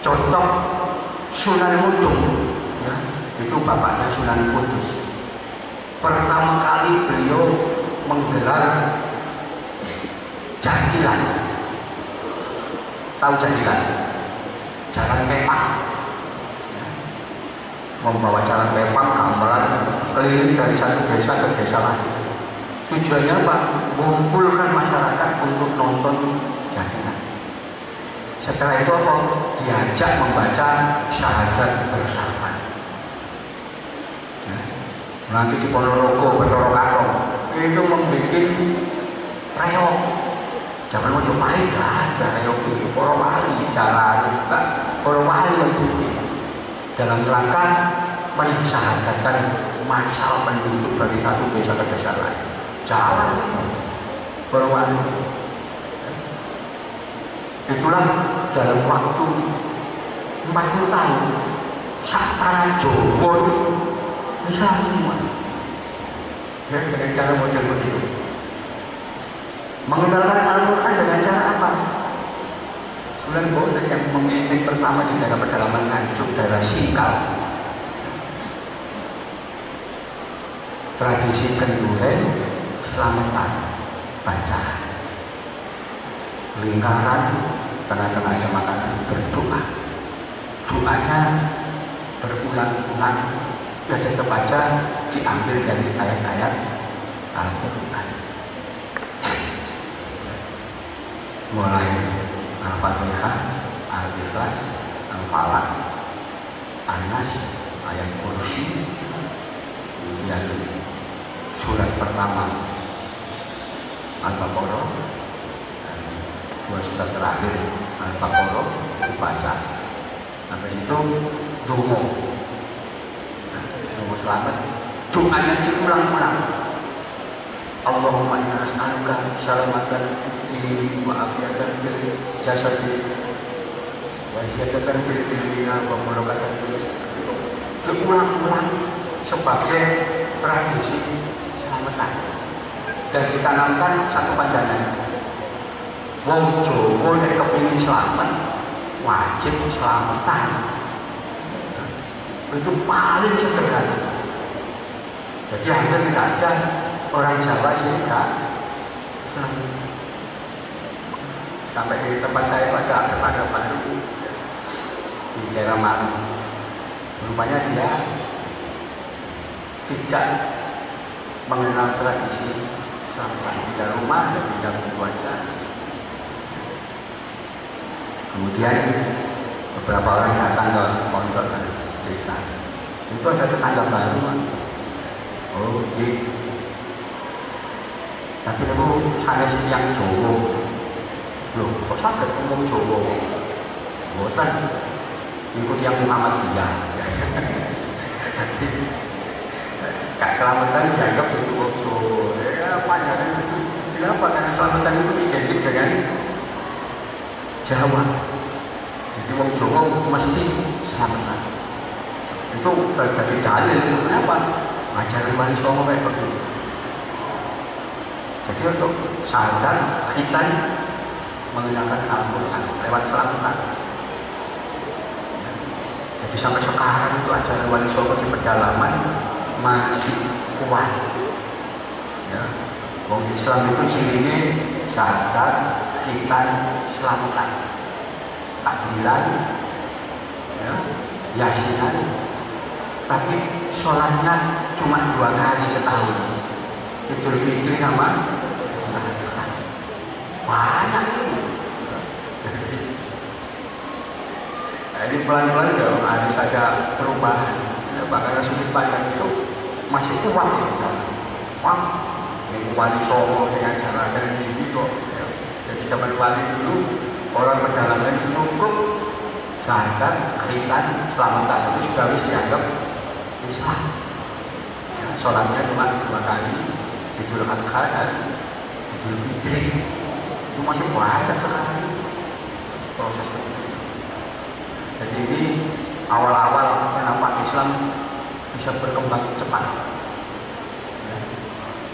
Contoh Sunan Mudung, ya, itu bapaknya Sunan Kudus. Pertama kali beliau menggelar jadilan. Tahu jadilan? jalan pepang, ya. Membawa jalan pepang gamelan keliling dari satu desa ke desa lain. Tujuannya apa? Mengumpulkan masyarakat untuk nonton jaringan. Setelah itu apa? Diajak membaca syahadat bersama. Ya. Nanti di Ponorogo, Bathara Karo itu membuat reog. Zaman Majapahit nggak ada reog itu. Para wali jalan juga, para wali yang bikin dalam rangka mensyahadatkan masal penduduk dari satu desa ke desa lain. Jalan para wali. Itulah dalam waktu 40 tahun Sakara Jawa Islam semua. Ya, dengan cara model begitu. Mengenalkan Al-Quran dengan cara apa? Sunan Bonang yang memimpin pertama di daerah pedalaman Nganjuk, daerah Singkal. Tradisi kenduren selamatan bacaan. Lingkaran tengah-tengah ada makanan berdoa. Doanya berulang-ulang. Ya tetap aja diambil dari ayat-ayat Al-Quran. Mulai Al-Fatihah, Al-Ikhlas, Al-Falaq, An-Nas, ayat kursi, kemudian surat pertama Al-Baqarah, dan dua surat terakhir Al-Baqarah dibaca. Sampai situ donga. Donga selamat. Doanya diulang-ulang. Allahumma inna nas'aluka salamatan fi wa afiyatan fil jasadi wa ziyadatan fil ilmi wa barakatan fil rizqi. Itu diulang-ulang sebagai tradisi selamatan dan ditanamkan satu pandangan. Wong Jawa nek kepengin selamat wajib selamatan. Itu paling sederhana. Jadi hampir tidak ada orang Jawa sih enggak. Sampai di tempat saya pada sepeda baru di daerah Malang. Rupanya dia tidak mengenal tradisi selamatan di dalam rumah dan di dalam keluarga. Kemudian beberapa orang datang ke pondok dan cerita, itu ada tetangga baru, Pak. Oh, iya. Tapi itu sanes yang Jawa. Loh, kok saged ngomong Jawa? Boten. Ikut yang Muhammadiyah. Jadi Kak Selamatan dianggap itu wong Jawa. Ya, pandangan itu. Kenapa? Karena Selamatan itu identik dengan Jawa. Jadi wong Jawa mesti selamatan. Itu dari dalil. Kenapa? Ajaran Wali Songo kayak begitu. Jadi untuk syahadat khitan menggunakan Al-Quran lewat selamatan. Jadi sampai sekarang itu ajaran Wali Songo di pedalaman masih kuat. Ya. Wong Islam itu cirinya syahadat khitan selamatan. Takbiran, ya, yasinan, tapi sholatnya cuma 2 kali setahun. Idul Fitri sama banyak ini. Nah, ini pelan-pelan dong harus ada perubahan. Ya, bahkan sudut pandang itu masih kuat ya misalnya. Wah, ini Wali Songo dengan cara dan ini kok. Ya. Jadi zaman Wali dulu orang pedalaman itu cukup syahadat, khitan, selamatan itu sudah harus dianggap Islam. Ya, sholatnya cuma 2 kali, Idul Adha dan Idul Fitri. Itu masih banyak sekarang proses itu. Jadi ini awal-awal kenapa Islam bisa berkembang cepat. Ya.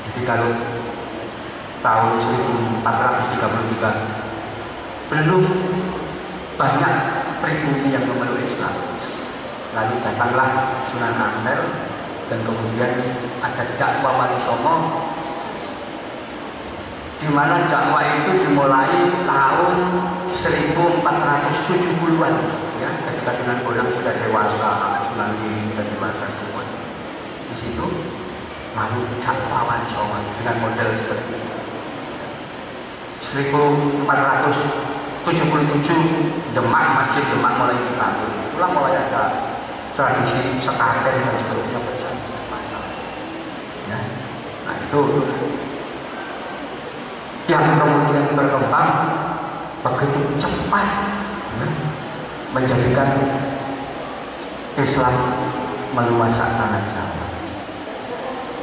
Jadi kalau tahun 1433 belum banyak pribumi yang memeluk Islam. Lalu datanglah Sunan Ampel dan kemudian ada dakwah Wali Songo, di mana dakwah itu dimulai tahun 1470-an ya, ketika Sunan Bonang sudah dewasa, Sunan Giri sudah dewasa semua. Di situ lalu dakwah Wali Songo dengan model seperti itu. 1477 Demak, Masjid Demak mulai dibangun. Itulah mulai ada tradisi sekaten dan seterusnya bersama. Ya. Nah itu yang kemudian berkembang begitu cepat ya, menjadikan Islam meluas tanah Jawa.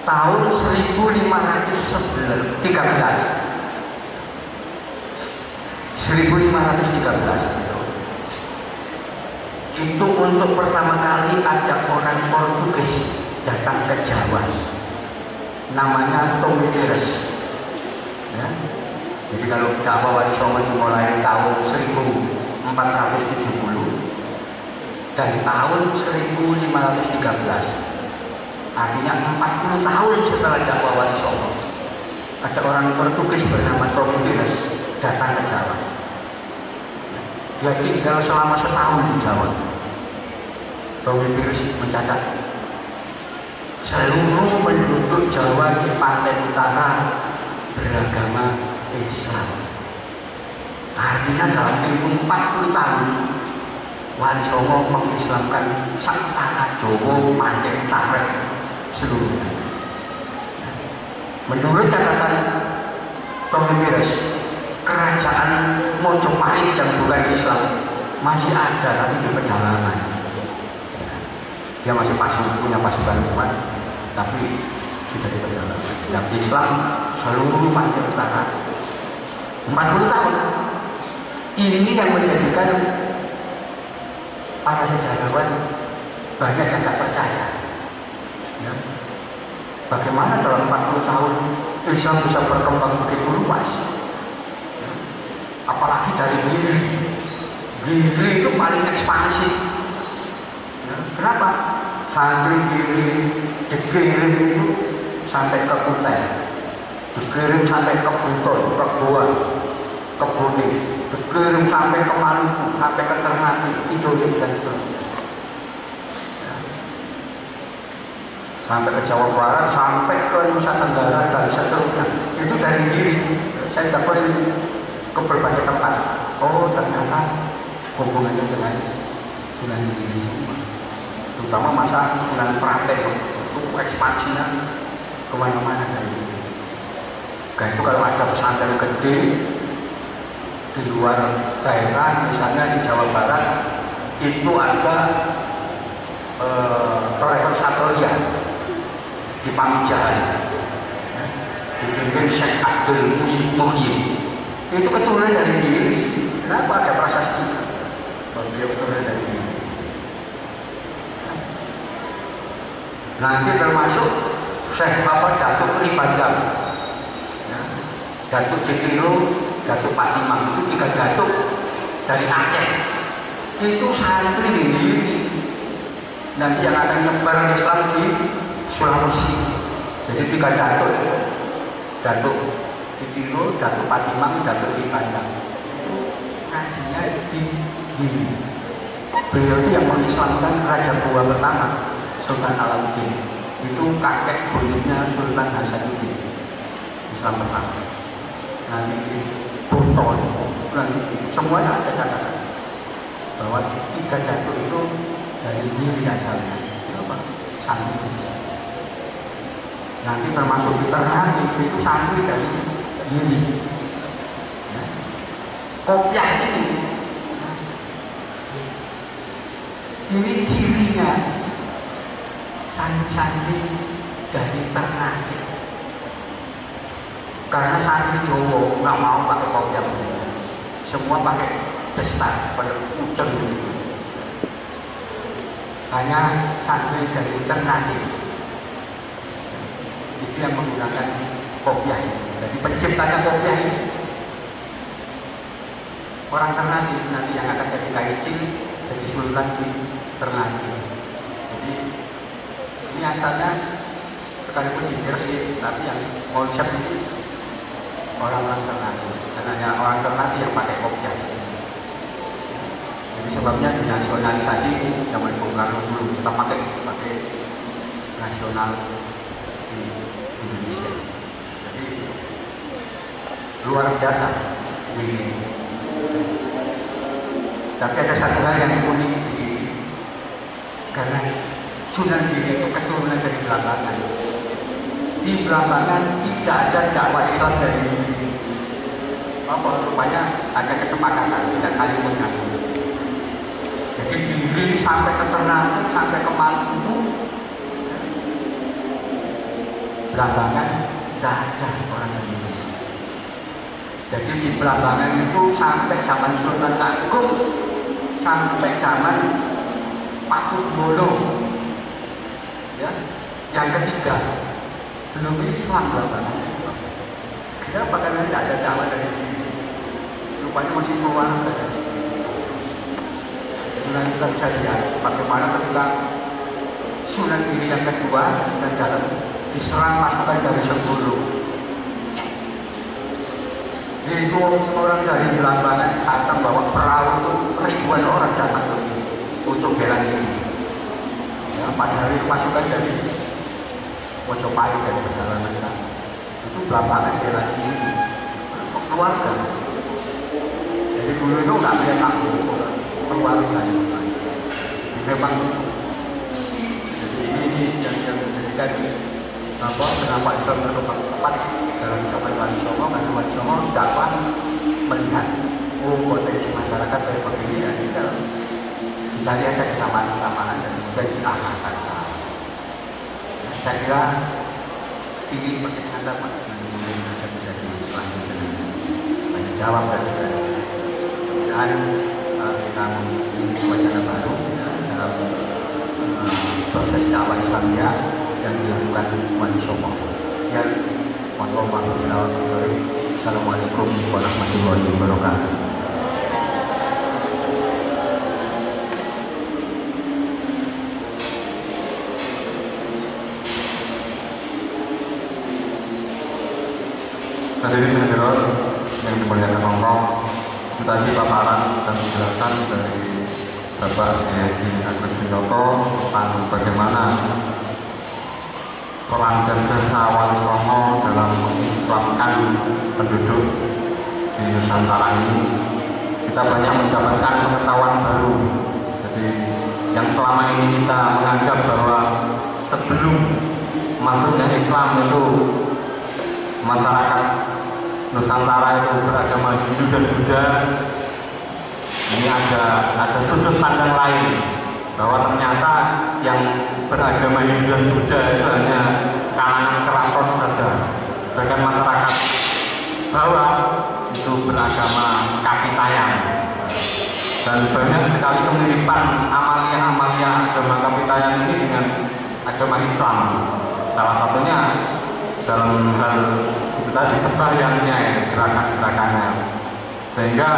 Tahun 1513 itu untuk pertama kali ada orang Portugis datang ke Jawa, namanya Tomideres ya. Jadi kalau dakwah Wali Songo dimulai tahun 1470 dan tahun 1513, artinya 40 tahun setelah dakwah Wali Songo, ada orang Portugis bernama Tomideres datang ke Jawa. Dia tinggal selama setahun di Jawa. Tomideres mencatat seluruh penduduk Jawa di pantai utara beragama Islam. Artinya dalam tempo 40 tahun Wali Songo mengislamkan sak tanah Jawa, Pancen, Caret seluruhnya. Menurut catatan Tomideres, kerajaan Mojopahit yang bukan Islam masih ada tapi di pedalaman. Dia masih punya pasukan kuat tapi sudah di pedalaman. Yang Islam seluruh Pancen Utara 40 tahun. Ini yang menjadikan para sejarawan banyak yang tidak percaya ya. Bagaimana dalam 40 tahun Islam bisa berkembang begitu luas ya. Apalagi dari Giri itu paling ekspansif ya. Kenapa? Santri Giri dikirim itu sampai ke Kutai, dikirim sampai ke Buton, ke Goa, ke Bone, dikirim sampai ke Maluku, sampai ke Ternate, Tidore dan seterusnya ya. Sampai ke Jawa Barat, sampai ke Nusa Tenggara dan seterusnya. Itu dari Giri. Saya dapat ke berbagai tempat. Oh ternyata hubungannya dengan Sunan Giri semua. Terutama masa Sunan Praten itu ekspansinya kemana-mana dari itu. Nah, itu kalau ada pesantren gede di luar daerah, misalnya di Jawa Barat, itu ada Torekon Satoria di Pamijahan, dipimpin Syekh Abdul Muhyi. Itu keturunan dari Giri. Kenapa ada prasasti? Beliau keturunan dari Giri. Nanti termasuk Syekh Datuk Ribandang ya. Datuk Jitiro, Datuk Patimang, itu 3 datuk dari Aceh. Itu santri ini nanti yang akan nyebar Islam di Sulawesi. Jadi 3 datuk, Datuk Jitiro, Datuk Patimang, Datuk Ribandang. Ngajinya di Giri. Beliau itu yang mengislamkan Raja Goa pertama, Sultan Alauddin. Itu kakek buyutnya Sultan Hasanuddin, Islam pertama. Nanti di Buton, nanti semuanya ada catatan bahwa 3 datuk itu dari Giri asalnya. Apa? Santri di sini. Nanti termasuk di Ternate itu santri dari Giri. Ya. Kopiah ini cirinya santri-santri dari Ternate. Karena santri Jawa nggak mau pakai kopiah, semua pakai destar, pada udeng gitu. Hanya santri dari Ternate itu yang menggunakan kopiah. Jadi penciptanya kopiah ini orang Ternate, nanti yang akan jadi kaicing, jadi sultan di Ternate. Jadi ini asalnya sekalipun di Gresik, tapi yang konsep ini orang-orang Ternate, karena hanya orang Ternate yang pakai kopiah. Jadi sebabnya dinasionalisasi zaman Bung Karno dulu, kita pakai nasional di Indonesia. Jadi luar biasa ini. Tapi ada satu hal yang unik karena Sunan Giri itu keturunan dari Belambangan. Di Belambangan tidak ada dakwah Islam dari rupanya ada kesepakatan tidak saling mengganggu. Jadi Giri sampai ke Ternate sampai ke Maluku, Belambangan tidak ada orang Indonesia. Jadi di Belambangan itu sampai zaman Sultan Agung, sampai zaman Pakubuwono, ya, yang ketiga belum Islam Belambangan. Kenapa? Karena tidak ada dakwah dari rupanya masih keluar. Kemudian kita bisa lihat bagaimana ketika Sunan Giri yang kedua, Sunan Dalem, diserang pasukan dari Sengkulu. Itu orang dari Belambangan datang bawa perahu itu, ribuan orang datang untuk bela diri. Ya, padahal itu pasukan dari Mojopahit dari perjalanan kita. Itu Belambangan bela diri keluarga. Jadi dulu itu nggak melihat aku keluarga. Memang jadi ini yang menjadikan kenapa Islam berkembang cepat dalam zaman Wali Songo, karena Wali Songo dakwah melihat potensi masyarakat dari begini dan kita mencari aja kesamaan dan kemudian diarahkan. Saya kira tinggi seperti Anda Pak, mungkin Anda bisa dilanjutkan banyak jawab dan kita memiliki wacana baru ya, dalam proses dakwah Islamiyah yang dilakukan Wali Songo. Ya, Assalamualaikum warahmatullahi wabarakatuh. Hadirin hadirat yang dimuliakan Allah, tadi paparan dan penjelasan dari Bapak Haji Agus Winoto tentang bagaimana peran dan jasa Wali Songo dalam mengislamkan penduduk di Nusantara ini. Kita banyak mendapatkan pengetahuan baru. Jadi yang selama ini kita menganggap bahwa sebelum masuknya Islam itu masyarakat Nusantara itu beragama Hindu dan Buddha, ini ada sudut pandang lain bahwa ternyata yang beragama Hindu dan Buddha itu hanya kalangan keraton saja, sedangkan masyarakat bawah itu beragama kaki tayang. Dan banyak sekali kemiripan amalia agama kaki tayang ini dengan agama Islam. Salah satunya dalam hal itu tadi sembahyangnya, gerakan-gerakannya, sehingga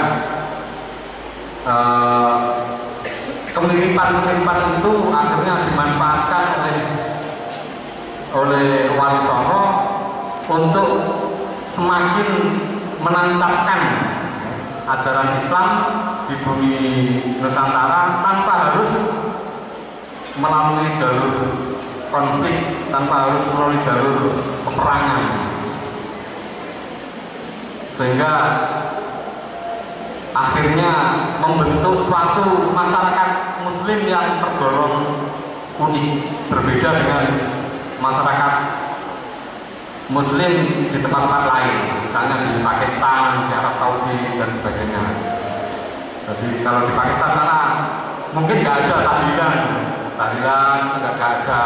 kemiripan itu akhirnya dimanfaatkan oleh Wali Songo untuk semakin menancapkan ajaran Islam di bumi Nusantara tanpa harus melalui jalur konflik, tanpa harus melalui jalur peperangan, sehingga akhirnya membentuk suatu masyarakat Muslim yang tergolong unik, berbeda dengan masyarakat Muslim di tempat-tempat lain, misalnya di Pakistan, di Arab Saudi dan sebagainya. Jadi kalau di Pakistan sana mungkin nggak ada tahlilan nggak ada,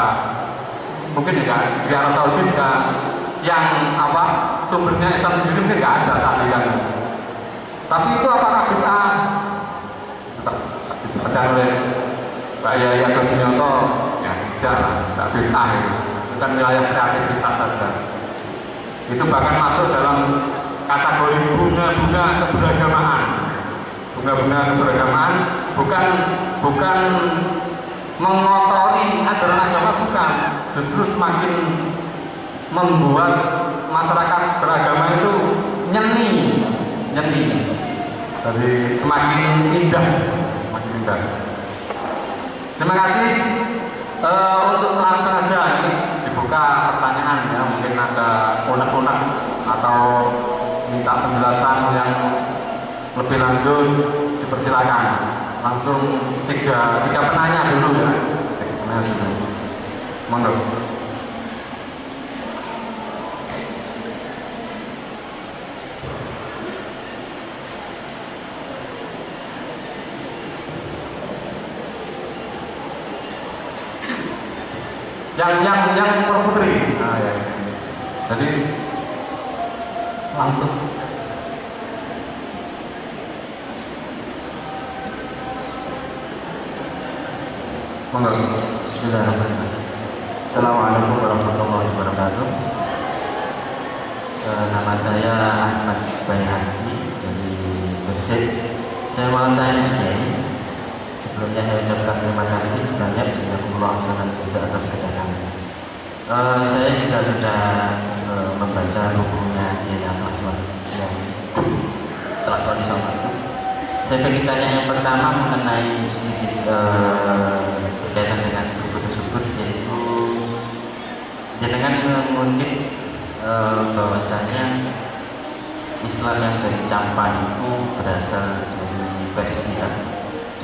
mungkin nggak, di Arab Saudi juga yang sumbernya Islam sendiri mungkin nggak ada tahlilan. Tapi itu apakah bid'ah? Tetap dijelaskan oleh Pak Yai Agus Winoto, ya tidak bid'ah itu bukan wilayah kreativitas saja. Itu bahkan masuk dalam kategori bunga-bunga keberagamaan. Bunga-bunga keberagamaan bukan mengotori ajaran agama, bukan, justru semakin membuat masyarakat beragama itu nyeni. Jadi semakin indah, Terima kasih. Untuk langsung aja ini dibuka pertanyaan ya, mungkin ada unek-unek atau minta penjelasan yang lebih lanjut, dipersilakan. Langsung tiga penanya dulu ya. Penanya dulu. Monggo. Yang per putri. Nah, ya. Jadi langsung. Monggo. Bismillahirrahmanirrahim. Assalamualaikum warahmatullahi wabarakatuh. Nama saya Ahmad Bayhaqi dari Gresik. Saya mau tanya Kiai. Sebelumnya saya ucapkan terima kasih banyak jazakumullah khairan jasa atas kedatangannya. Saya juga sudah membaca bukunya Kiai Atlas Wali Songo. Saya ingin tanya yang pertama mengenai sedikit berkaitan dengan buku tersebut, yaitu jenengan mengutip bahwasanya Islam yang dari Campan itu berasal dari Persia.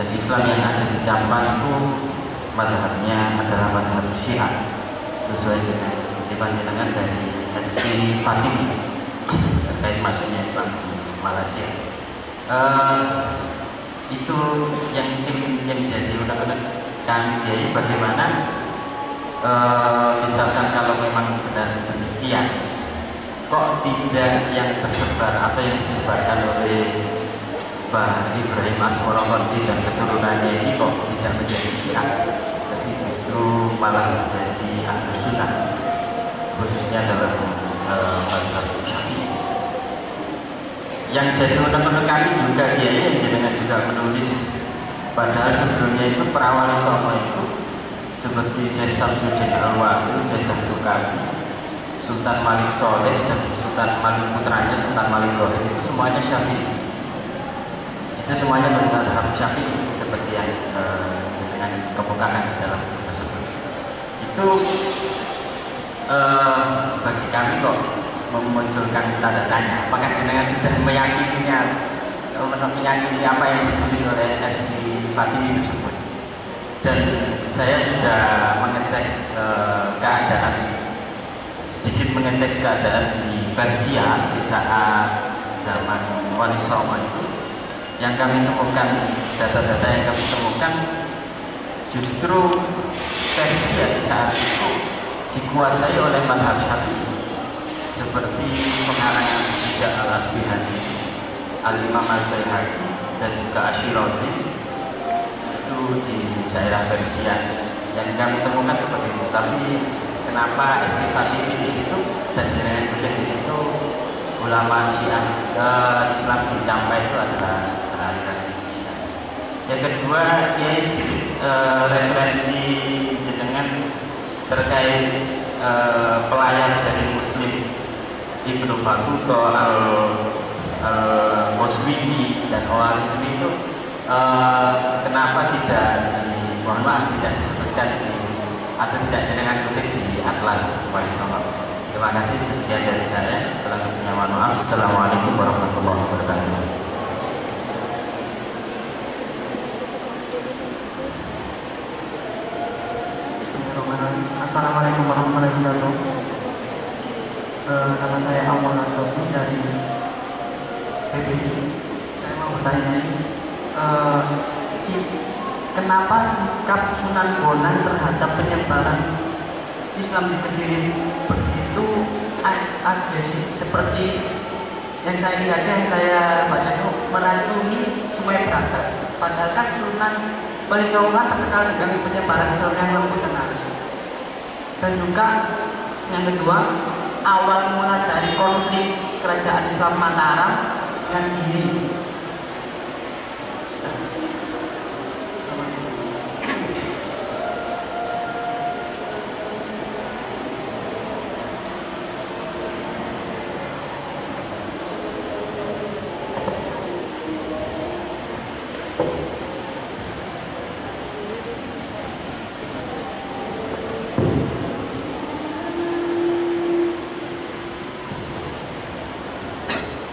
Dan Islam yang ada di Campan itu madhabnya adalah madhab Syiah sesuai dengan kutipan jenengan dari SI Fatimi terkait masuknya Islam di Malaysia. Itu yang jadi unek-unek kami, jadi bagaimana misalkan kalau memang benar demikian, kok tidak yang tersebar atau yang disebarkan oleh Mbah Ibrahim Asmorokondi dan keturunannya ini kok tidak menjadi Syiah, tapi justru malah menjadi Ahlus Sunnah, khususnya dalam mazhab Syafi'i. Yang jadi unek-unek kami juga Kiai yang dengan juga menulis, padahal sebelumnya itu para wali songo itu seperti Syekh Samsudin Al-Wasil, Syekh Abdul Qadir, Sultan Malik Soleh dan Sultan Malik putranya Sultan Malik Gohir itu semuanya Syafi'i. Itu semuanya bermadhab Syafi'i seperti yang dengan kemukakan di dalam buku tersebut. Itu bagi kami kok memunculkan tanda tanya, apakah jenengan sudah meyakini apa yang ditulis oleh S.I. Fatimi tersebut. Dan saya sudah mengecek keadaan, sedikit mengecek keadaan di Persia di saat zaman Wali Songo itu. Yang kami temukan, data-data yang kami temukan, justru Persia di saat itu dikuasai oleh mazhab Syafi'i, seperti pengarangan Sida Al-Asbihani, Al-Imam Al-Bayhaqi dan juga Asyirazi itu di daerah Persia. Yang kami temukan seperti itu. Tapi kenapa S.I. Fatimi di situ dan jenengan juga di situ ulama Syiah Islam di Campai itu adalah aliran Syiah. Yang kedua, ya sedikit referensi jenengan terkait pelayan dari Muslim Ibnu Battuta, Al-Qaswini dan Al-Warismi itu kenapa tidak mohon maaf tidak disebutkan atau tidak jenengan kutip di Atlas Wali Songo. Terima kasih, sekian dari saya. Kurang lebihnya mohon maaf. Assalamualaikum warahmatullahi wabarakatuh. Assalamualaikum warahmatullahi wabarakatuh. Nama saya Awal Antofi dari PBI. Saya mau bertanya ini, kenapa sikap Sunan Bonang terhadap penyebaran Islam di Kediri begitu agresif, seperti yang saya lihat, yang saya baca itu meracuni Sungai Berantas. Padahal kan Sunan Wali Songo terkenal dengan penyebaran Islam yang lembut dan halus. Dan juga yang kedua, awal mula dari konflik kerajaan Islam Mataram yang ini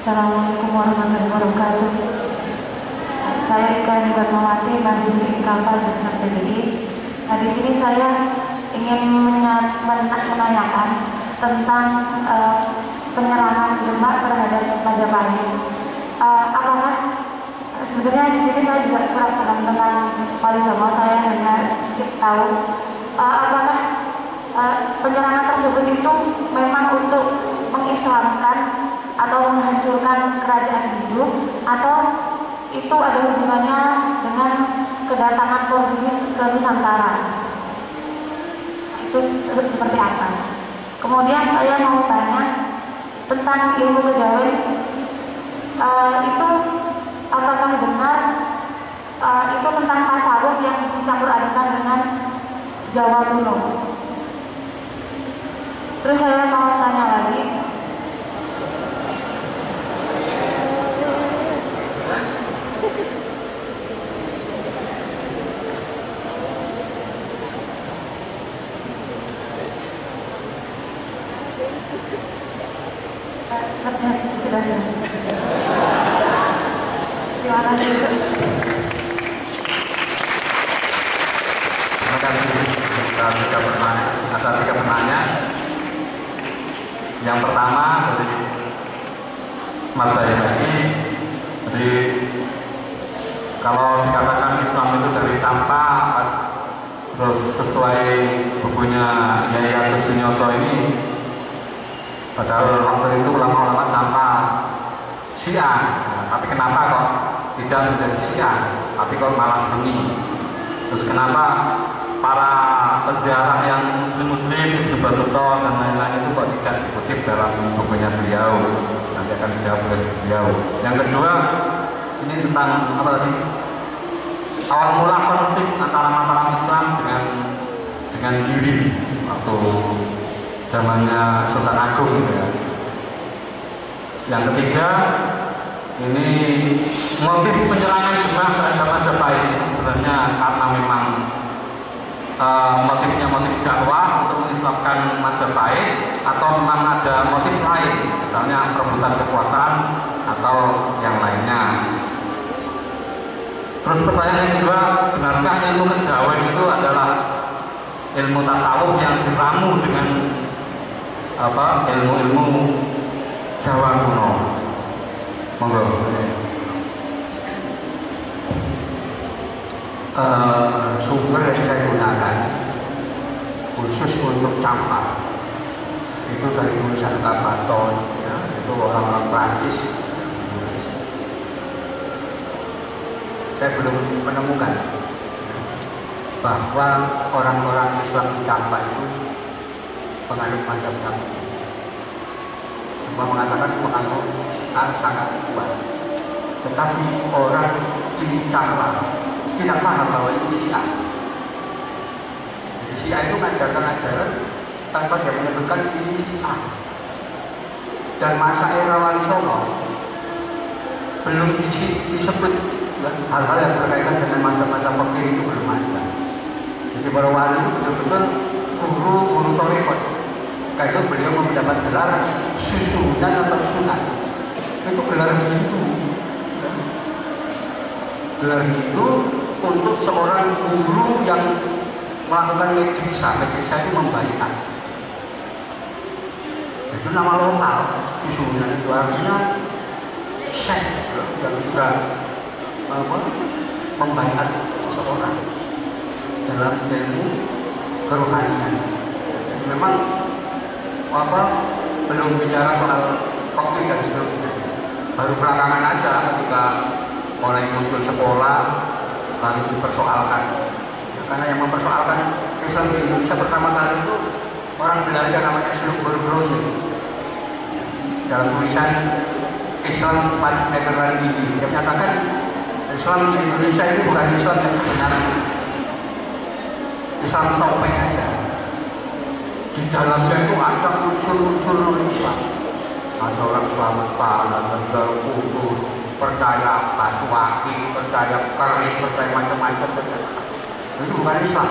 Assalamualaikum warahmatullahi wabarakatuh. Saya Ika Nibatmawati, mahasiswi Kalkal jurusan PDI. Nah, di sini saya ingin menanyakan tentang penyerangan Demak terhadap Majapahit. Apakah sebenarnya di sini saya juga kurang paham tentang Wali Songo. Saya hanya sedikit tahu apakah penyerangan tersebut itu memang untuk mengislamkan atau menghancurkan kerajaan Hindu, atau itu ada hubungannya dengan kedatangan Portugis ke Nusantara. Itu seperti apa? Kemudian saya mau tanya tentang ilmu kejawen, itu apakah benar itu tentang tasawuf yang dicampur adukan dengan Jawa kuno? Terus saya mau tanya lagi, sudah. Terima kasih. Terima kasih atas tiga penanya. Yang pertama dari Mas Bayhaqi, jadi kalau dikatakan Islam itu dari sampah, terus sesuai bukunya Yai Agus Sunyoto ini, padahal waktu itu ulama-ulama sampah Syiah, tapi kenapa kok tidak menjadi Syiah, tapi kok malah Sunni? Terus kenapa para peziarah yang muslim-muslim, Ibnu Battuta dan lain-lain itu kok tidak dikutip dalam bukunya beliau? Nanti akan dijawab oleh beliau. Yang kedua, ini tentang apa tadi? Awal mula konflik antara Mataram Islam dengan Yuri waktu zamannya Sultan Agung, gitu ya. Yang ketiga, ini motif penyerangan Demak terhadap Majapahit sebenarnya karena memang motifnya motif dakwah untuk mengislamkan Majapahit, atau memang ada motif lain, misalnya perebutan kekuasaan atau yang lainnya. Terus pertanyaan yang kedua, benarkah ilmu kejawen itu adalah ilmu tasawuf yang diramu dengan ilmu-ilmu Jawa kuno? Monggo. Sumber yang saya gunakan khusus untuk campak itu dari tulisan Kabaton, ya, itu orang-orang Prancis. Saya belum menemukan bahwa orang-orang Islam di Campak itu penganut mazhab Syafi'i. Cuma mengatakan penganut Syiah sangat kuat, tetapi orang di Campak tidak paham bahwa itu Syiah. Jadi Syiah itu mengajarkan ajaran tanpa dia menyebutkan ini Syiah. Dan masa era Wali Songo belum disebut hal-hal yang berkaitan dengan masa-masa fakir itu belum ada. Jadi para wali itu betul-betul guru torikot. Karena itu beliau mendapat gelar susunan atau sunat. Itu gelar Hindu. Gelar Hindu untuk seorang guru yang melakukan medrisa. Medrisa itu membaikan. Itu nama lokal. Susunan itu artinya syekh yang juga membaiat seseorang dalam ilmu kerohanian. Memang belum bicara soal fakir dan seterusnya. Baru belakangan aja ketika mulai muncul sekolah baru dipersoalkan. Karena yang mempersoalkan Islam di Indonesia pertama kali itu orang Belanda namanya Sluk Berbrose. Dalam tulisan Islam pada Nederland ini dia menyatakan Islam di Indonesia itu bukan Islam yang sebenarnya, Islam topeng aja. Di dalamnya itu ada unsur-unsur Islam. Ada orang selamat pahala, ada kubur, percaya batu akik, percaya keris, percaya macam-macam, percaya. Itu bukan Islam.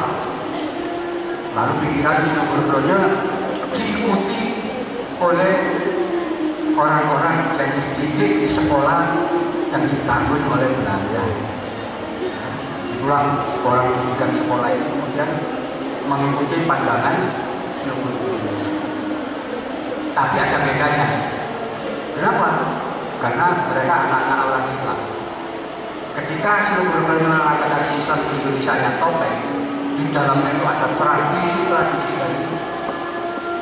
Lalu pikiran seluruhnya diikuti oleh orang-orang yang dididik di sekolah yang ditanggung oleh Belanda. Itulah orang didikan sekolah itu kemudian mengikuti pandangan Slowik. Tapi ada bedanya. Kenapa? Karena mereka anak-anak orang Islam. Ketika Slowik mengatakan Islam di Indonesia yang topeng, di dalamnya itu ada tradisi-tradisi dari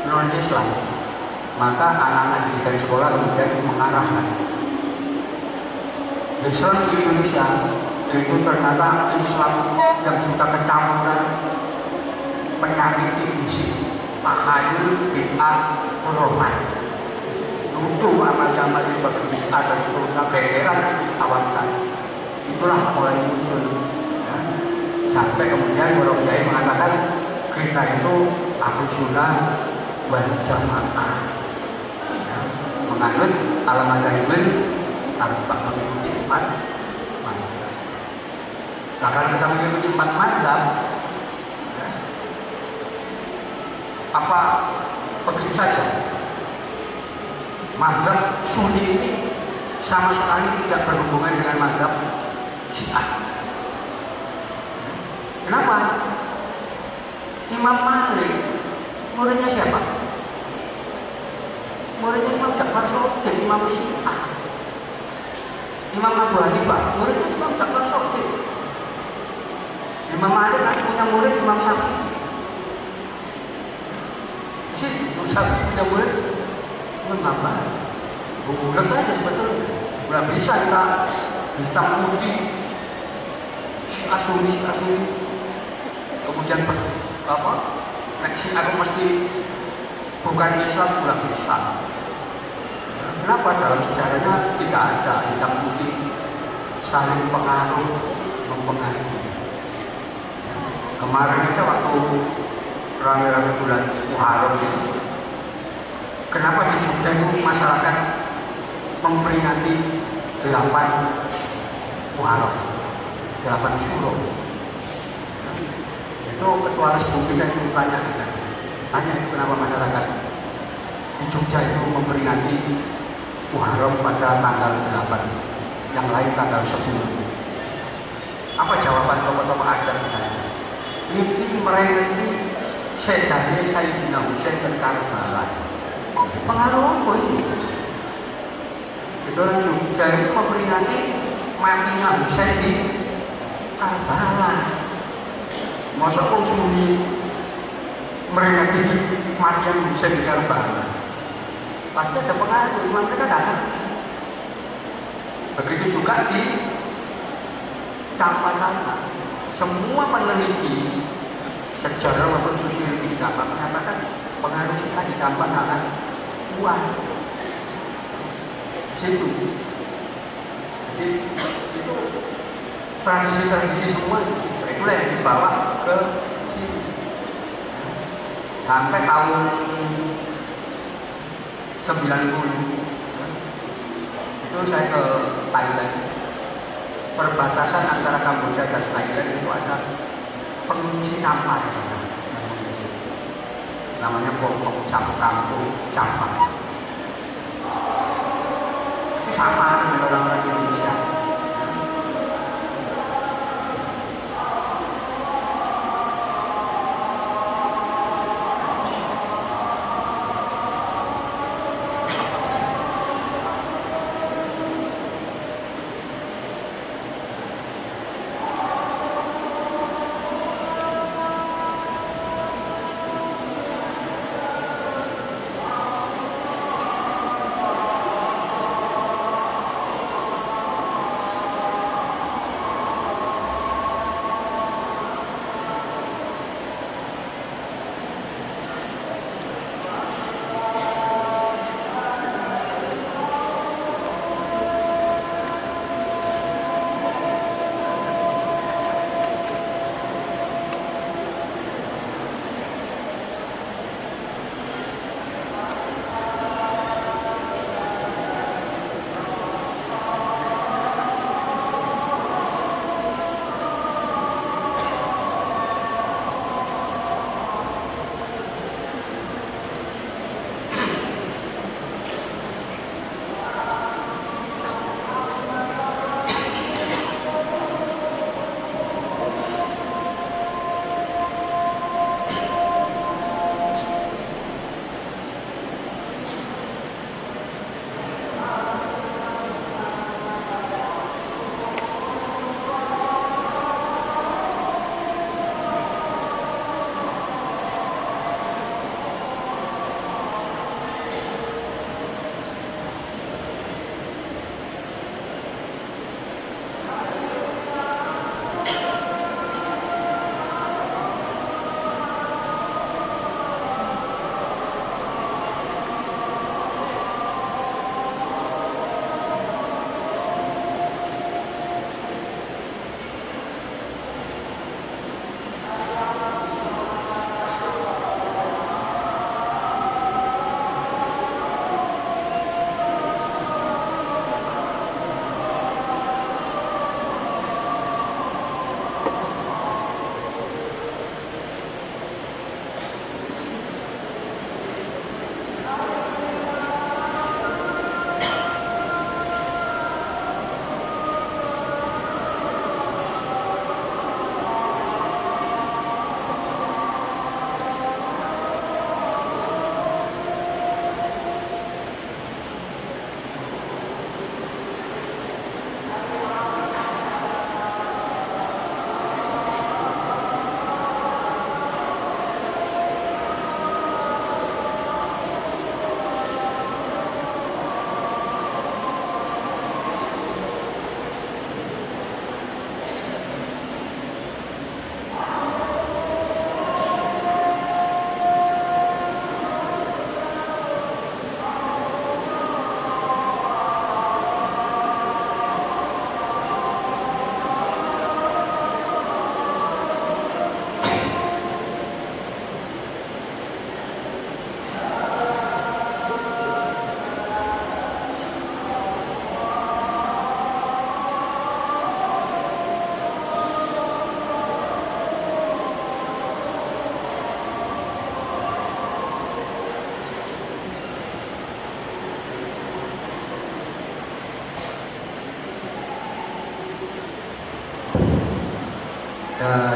non-Islam. Maka anak-anak didikan sekolah kemudian mengarahkan Islam di Indonesia itu ternyata Islam yang sudah kecampuran penyakit tinggi, tahayul, bid'ah, khurafat, nuduh amal-amal sebagai bid'ah dan seterusnya, beneran ditawarkan. Itulah mulai muncul. Ya. Sampai kemudian orang Kiai mengatakan kita itu Ahlus Sunnah wal Jamaah. Ya. Menganut al-madzhabul tanpa mengikuti empat mazhab. Nah, kalau kita mengikuti empat mazhab, ya, apa begitu saja? Mazhab Sunni ini sama sekali tidak berhubungan dengan mazhab Syiah. Kenapa? Imam Malik muridnya siapa? Muridnya Imam Ja'far Shadiq, Imam Syiah. Imam Abu Hanifah muridnya Imam Ja'far Shadiq. Imam Malik punya murid Imam Syafi'i. Imam Syafi'i punya murid Imam Malik. Bukan aja sebetulnya. Nggak bisa kita hitam putih si Sunni. Kemudian apa? Si aku mesti bukan Islam juga bisa. Kenapa? Dalam sejarahnya tidak ada hitam putih saling pengaruh mempengaruhi. Kemarin aja waktu rame-rame bulan Muharram itu, kenapa di Jogja itu masyarakat memperingati 8 Muharram, 8 Syuro? Itu ketua Respublik saya itu tanya ke saya. Tanya itu kenapa masyarakat di Jogja itu memperingati Muharram pada tanggal 8, yang lain tanggal 10. Apa jawaban tokoh-tokoh adat saya? Ini mereka sejarahnya Sayyidina Husain dan Karbala. Pengaruh apa ini? Itu orang Jogja itu memperingati matinya Husain di Karbala. Masa orang Sunni meringati matinya Husain di Karbala? Pasti ada pengaruh, cuma mereka datang. Begitu juga di Campa sana. Semua peneliti sejarah maupun sosiologi di Campa menyatakan pengaruh Syiah di Campa sangat kuat. Situ. Jadi itu tradisi-tradisi semua itulah yang dibawa ke sini. Sampai tahun 90 itu saya ke Thailand. Perbatasan antara Kamboja dan Thailand itu ada pengungsi sampah di sana. Namanya Kampung Campa. Itu sama dengan orang-orang Indonesia.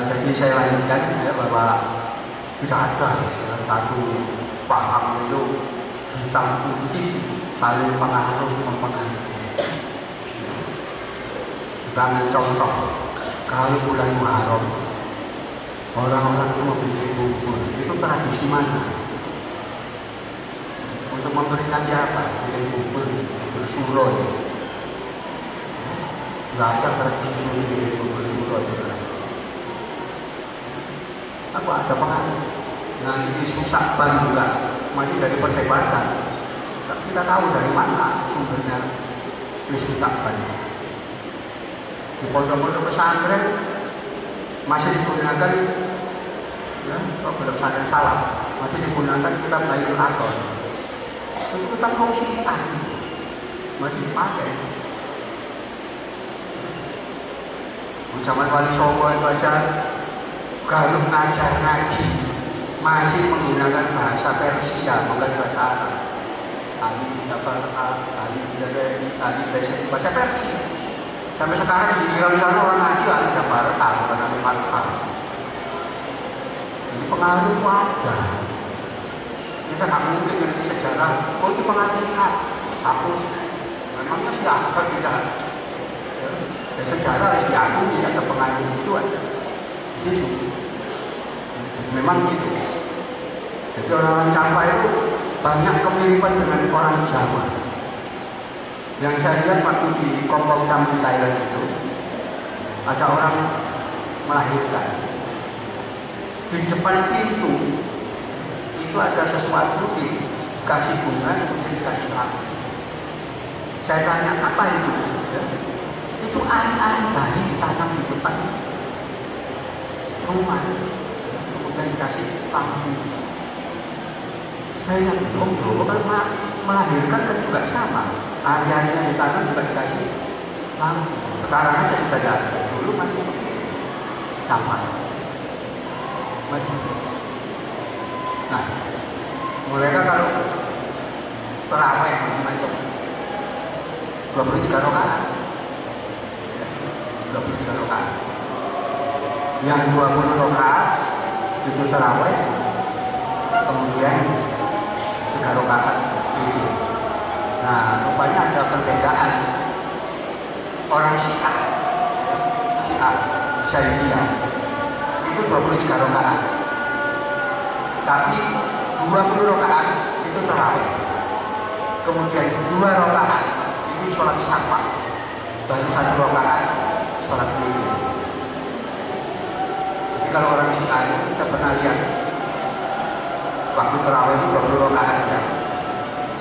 Jadi saya lanjutkan ya, bahwa tidak ada satu paham itu hitam putih saling pengaruh mempengaruhi. Kita ambil contoh kalau bulan Muharram orang-orang itu membikin bubur, itu tradisi mana? Untuk memberikan siapa? Bikin bubur suruh. Nggak ada tradisi bikin bubur suruh juga. Aku ada pengaruh. Nah, ini Syakban juga masih dari perdebatan. Kita tahu dari mana sumbernya Syakban. Di pondok-pondok pesantren masih digunakan, ya, pondok pesantren Salam masih digunakan kitab Baitul Aqol. Itu kitab Syiah masih dipakai. Zaman Wali Songo itu aja kalau ngajar ngaji masih menggunakan bahasa Persia, bukan bahasa Arab. Bahasa Persia. Sampai sekarang di Iran sana orang ngaji ada Jabarta, bukan ada Malta. Ini pengaruh ada. Kita nggak mungkin ngerti sejarah. Oh, itu pengaruh Syiah. Hapus. Memangnya siapa tidak? Ya, sejarah harus diakui ada pengaruh itu ada. Di situ. Memang itu. Jadi orang-orang Jawa itu banyak kemiripan dengan orang Jawa. Yang saya lihat waktu di Kompol Cam di Thailand itu ada orang melahirkan di depan pintu itu ada sesuatu dikasih bunga kemudian dikasih lampu. Saya tanya apa itu? Ya, itu ari-ari bayi ditanam di depan rumah kemudian dikasih lampu. Saya lihat dulu kan melahirkan kan juga sama. Hari-harinya ditanam juga dikasih lampu. Sekarang aja sudah ada. Dulu masih campur. Masih. Nah, mereka kalau terawih macam 23 rakaat. 23 rakaat. Yang 20 rakaat itu terawih. Kemudian 3 rakaat itu. Nah, rupanya ada perbedaan. Orang Syiah Zaidiyah itu 23 rakaat. Tapi 20 rakaat itu tarawih. Kemudian 2 rakaat itu sholat syafa. Baru 1 rakaat sholat witir. Jadi kalau orang Syiah itu kita pernah lihat waktu tarawih itu 20 rakaat ya.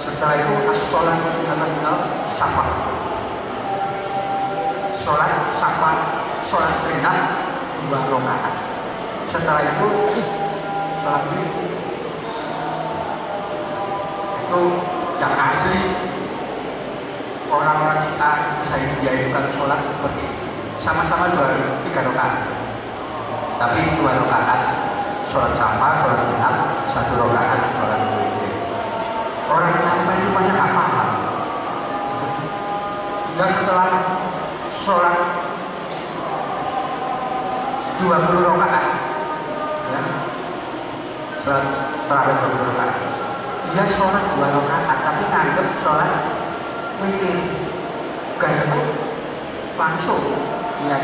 Setelah itu as-sholat sunnatul syafa. Sholat syafa, sholat genap 2 rakaat. Setelah itu sholat witir. Itu yang asli orang-orang Syiah Zaidiyah itu kalau sholat seperti sama-sama 3 rakaat. Tapi 2 rakaat sholat syafa, sholat genap, 1 rakaat sholat witir. Orang Jawa itu banyak nggak paham. Dia setelah sholat 20 rakaat, ya, sholat 20 rakaat, dia sholat 2 rakaat, tapi nganggep sholat witir. Gak itu langsung, ya.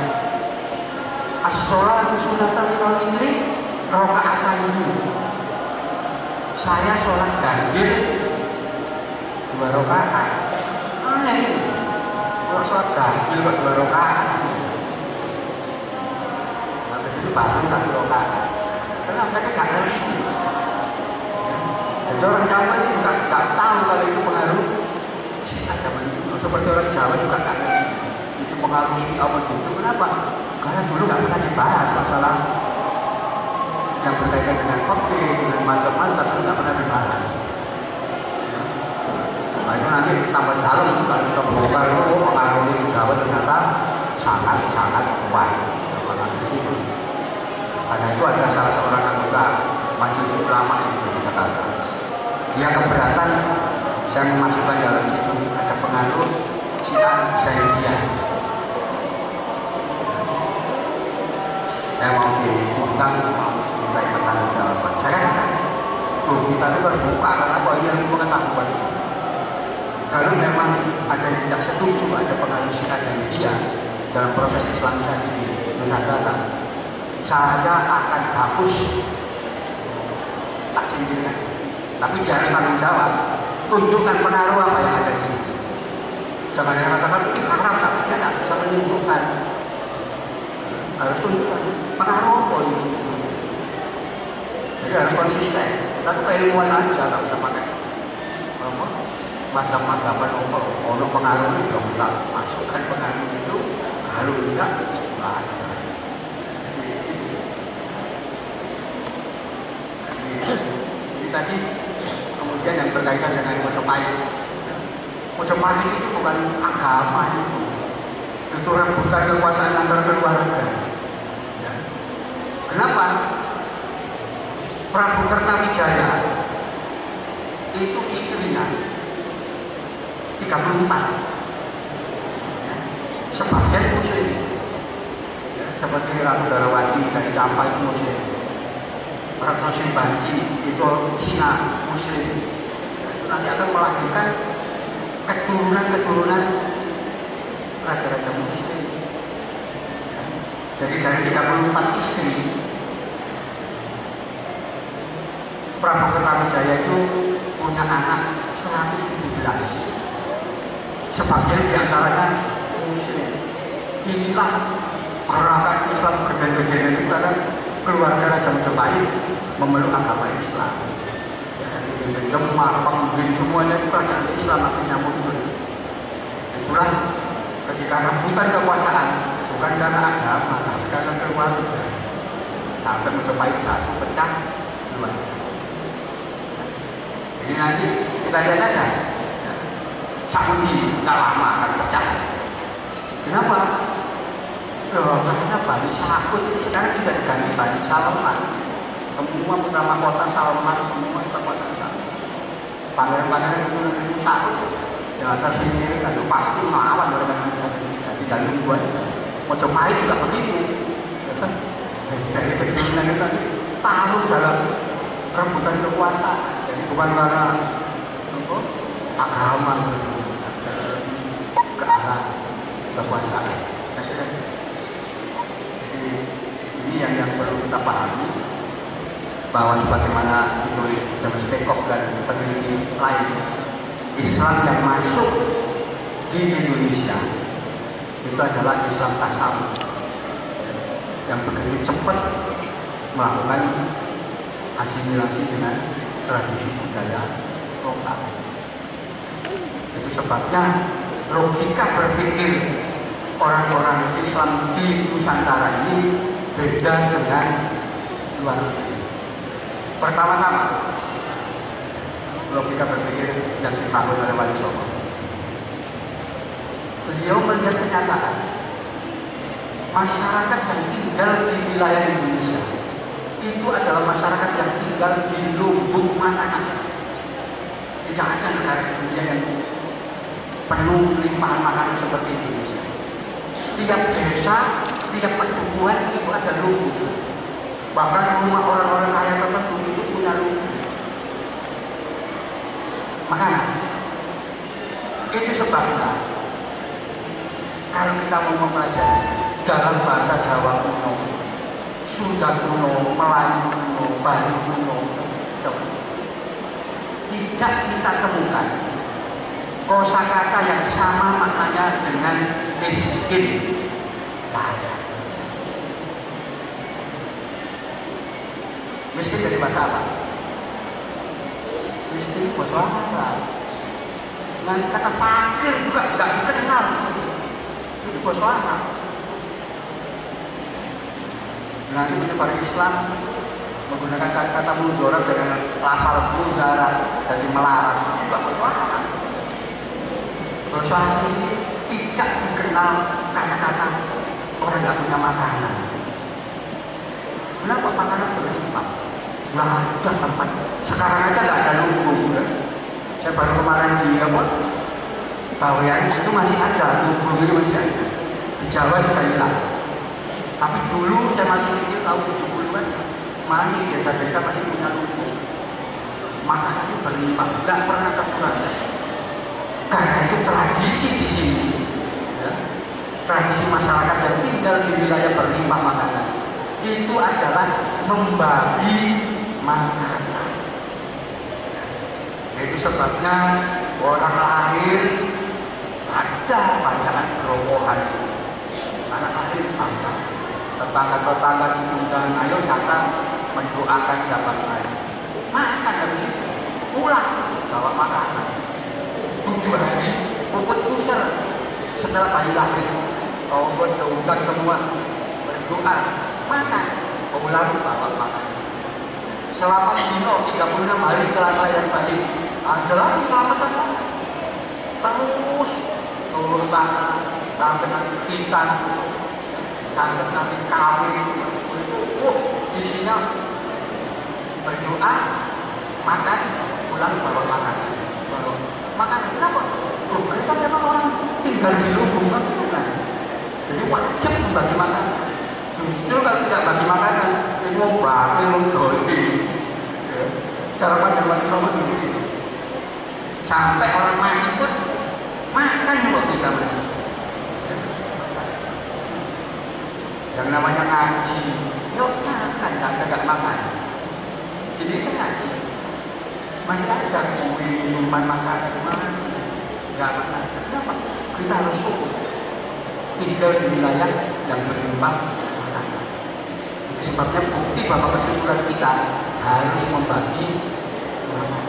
As-sholatu sunnatul witri rakaat ini. Saya sholat ganjil 2 rakaat. Aneh. Kalau sholat ganjil 2 rakaat. Habis itu baru 1 rakaat. Karena saya nggak ngerti. Jadi orang Jawa ini juga nggak tahu kalau itu pengaruh Syiah zaman dulu. Seperti orang Jawa juga nggak ngerti itu pengaruh Syiah itu. Kenapa? Karena dulu nggak pernah dibahas masalah yang berkaitan dengan kopi, dengan mazhab-mazhab itu nggak pernah dibahas. Nah, itu nanti tambah dalam kalau kita bongkar itu pengaruh di Jawa ternyata sangat kuat. Di situ. Karena itu ada salah seorang anggota Majelis Ulama itu di Jakarta. Dia keberatan saya memasukkan dalam situ ada pengaruh Syiah Zaidiyah. saya mau diundang minta pertanggung jawaban. Saya katakan, kita itu terbuka karena apa yang pengetahuan. Kalau memang ada yang tidak setuju, ada pengaruh syiah dan dia dalam proses islamisasi di Nusantara, saya akan hapus tak sindirkan. Tapi dia harus tanggung jawab. Tunjukkan pengaruh apa yang ada di sini. Jangan yang katakan ini haram, tapi dia tidak bisa menunjukkan. Harus tunjukkan pengaruh apa ini. Jadi harus konsisten. Tapi keilmuan aja, tidak usah pakai mazhab-mazhaban ono pengaruh itu kita masukkan pengaruh itu, kalau tidak nggak ada. Jadi tadi kemudian yang berkaitan dengan Majapahit. Majapahit itu bukan agama itu rebutan kekuasaan antar keluarga. Ya. Kenapa? Prabu Kertawijaya itu istrinya 34, ya. Sebagian muslim, ya. Seperti Ratu Darawati dari Campa itu muslim, Ratna Simbanci itu Cina muslim. Itu nanti akan melahirkan keturunan raja-raja muslim. Jadi dari 34 istri, Prabu Kertawijaya itu punya anak 117. Sebagian diantaranya muslim. Inilah gerakan Islam bergen-gen itu karena keluarga Raja Majapahit memeluk agama Islam. Demak, Pemudin, semuanya itu kerajaan Islam akhirnya muncul. Itulah ketika rebutan kekuasaan bukan karena agama, tapi karena keluarga. Sampai Majapahit satu pecah dua. Jadi nanti kita lihat saja. Saudi nggak lama akan pecah. Kenapa? Karena Bani Sakut sekarang sudah diganti Bani Salman. Semua putra mahkota Salman, semua kekuasaan Salman. Pangeran-pangeran itu Sakut. Yang atas sini kan pasti melawan mereka yang bisa diganti dua. Majapahit juga begitu. Jadi keturunan itu tadi taruh dalam rebutan kekuasaan. Jadi bukan karena agama ke arah kekuasaan. Jadi ini yang perlu kita pahami, bahwa sebagaimana ditulis James Pekok dan peneliti lain, Islam yang masuk di Indonesia itu adalah Islam tasawuf yang begitu cepat melakukan asimilasi dengan tradisi budaya lokal. Itu sebabnya logika berpikir orang-orang Islam di Nusantara ini beda dengan luar negeri. Pertama-tama, logika berpikir yang dibangun oleh Wali Songo. Beliau melihat kenyataan masyarakat yang tinggal di wilayah Indonesia itu adalah masyarakat yang tinggal di lumbung makanan. Tidak ada negara di dunia yang penuh limpahan makanan seperti Indonesia. Tiap desa, tiap pertumbuhan itu ada lumbung. Bahkan rumah orang-orang kaya tertentu itu punya lumbung makanan. Itu sebabnya kalau kita mau mempelajari dalam bahasa Jawa kuno, Sunda kuno, Melayu kuno, Bali kuno, tidak kita temukan kosakata yang sama maknanya dengan miskin. Miskin dari bahasa apa? Miskin bahasa Arab. Nanti kata fakir juga tidak dikenal. Itu bahasa Arab. Nanti penyebaran Islam menggunakan kata mudorot dengan lafal mudarat dari melarat, itu juga bahasa Arab. Bahasa asli tidak dikenal kata-kata orang tidak punya makanan. Kenapa makanan berlimpah? Nggak ada tempat. Sekarang aja nggak ada lumbung. Saya baru kemarin di Bawean itu masih ada, lumbung itu masih ada. Di Jawa sudah hilang. Tapi dulu saya masih kecil tahun 70-an masih desa-desa masih punya lumbung, makanannya berlimpah, nggak pernah kekurangan. Karena itu tradisi di sini, ya, tradisi masyarakat yang tinggal di wilayah berlimpah makanan itu adalah membagi makanan. Itu sebabnya orang lahir ada bacaan gerobohan, anak lahir bangga, tetangga-tetangga diundang, ayo datang mendoakan jabat lain, makan habis itu pulang bawa makanan. 7 hari puput pusar setelah bayi lahir, tonggo diundang semua berdoa, makan, pulang bawa makan. Selama 36 hari setelah saya balik, ada lagi selamatan lagi. Terus turun tangan sampai nanti hitam, sampai nanti kawin. Isinya berdoa, makan, pulang bawa makan. Makan kenapa? Mereka memang orang tinggal di lubung kan. Jadi wajib membagi makan. Justru kalau tidak bagi makanan, itu mau bakil, mau doldi. Cara pandang manusia itu. Sampai orang mati pun makan kok kita masih. Yang namanya ngaji, yuk makan, nggak makan. Ini kan ngaji. Masih ada kue, minuman, makanan, masih nggak makan. Kenapa? Kita harus syukur. Tinggal di wilayah yang berlimpah makanan. Itu sebabnya bukti bahwa kesimpulan kita harus membagi makanan.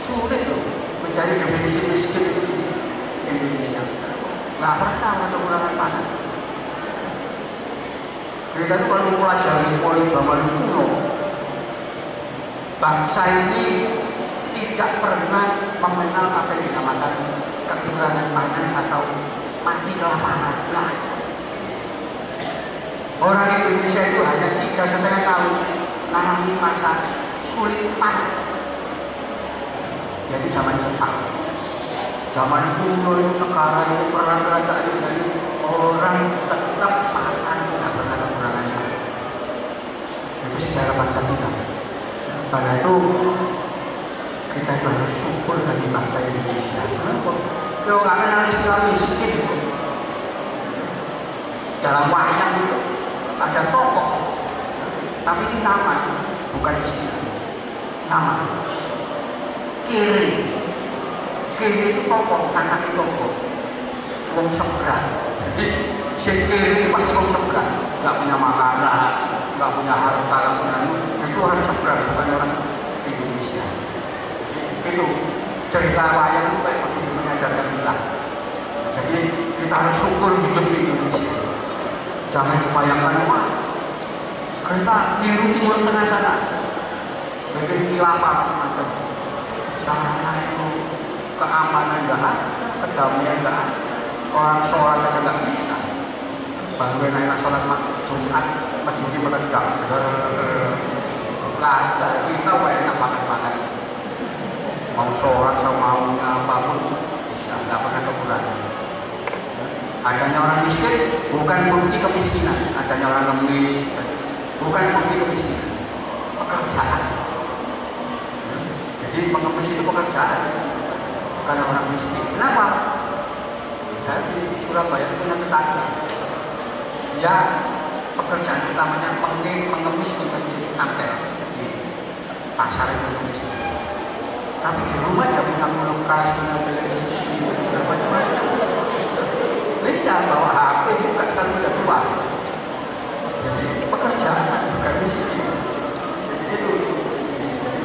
Sulit loh mencari definisi miskin itu di Indonesia. Nggak pernah ada kekurangan pangan. Kita itu kalau mempelajari mulai zaman kuno, bangsa ini tidak pernah mengenal apa yang dinamakan kekurangan pangan atau mati kelaparan. Nah, orang Indonesia itu hanya 3,5 tahun mengalami masa sulit pangan. Jadi zaman Jepang, zaman kuno itu negara itu perang kerajaan dari orang tetap makan, tidak pernah kekurangan. Itu sejarah bangsa kita. Karena itu kita harus syukur dari bangsa Indonesia. Kenapa? Yo nggak kenal istilah miskin. Dalam wayang itu ada tokoh, tapi ini nama, bukan istilah. Nama. Kiri itu tokoh, anak itu tokoh, wong seberang. Jadi si kiri itu pasti wong seberang, nggak punya makanan, nggak punya harta, nggak punya itu harus seberang, bukan orang Indonesia. Itu cerita wayang itu kayak begitu menyadarkan kita. Jadi kita harus syukur hidup di Indonesia. Jangan dibayangkan wah kita di timur tengah sana, bikin khilafah macam-macam. Sana itu keamanan nggak ada, kedamaian nggak ada, orang sholat aja nggak bisa. Baru naik sholat Jumat masjid meledak, nggak ada. Kita enak makan, mau sholat maunya apapun bisa, nggak pernah kekurangan. Adanya orang miskin bukan bukti kemiskinan, adanya orang ngemis bukan bukti kemiskinan, pekerjaan. Jadi pengemis itu pekerjaan, bukan orang miskin. Kenapa? Saya di Surabaya punya tetangga. Dia pekerjaan utamanya pengemis di masjid Ampel di pasar itu. Tapi di rumah dia punya kulkas, punya televisi, macam-macam. Dia bawa HP juga sekarang udah tua. Jadi pekerjaan bukan miskin. Jadi itu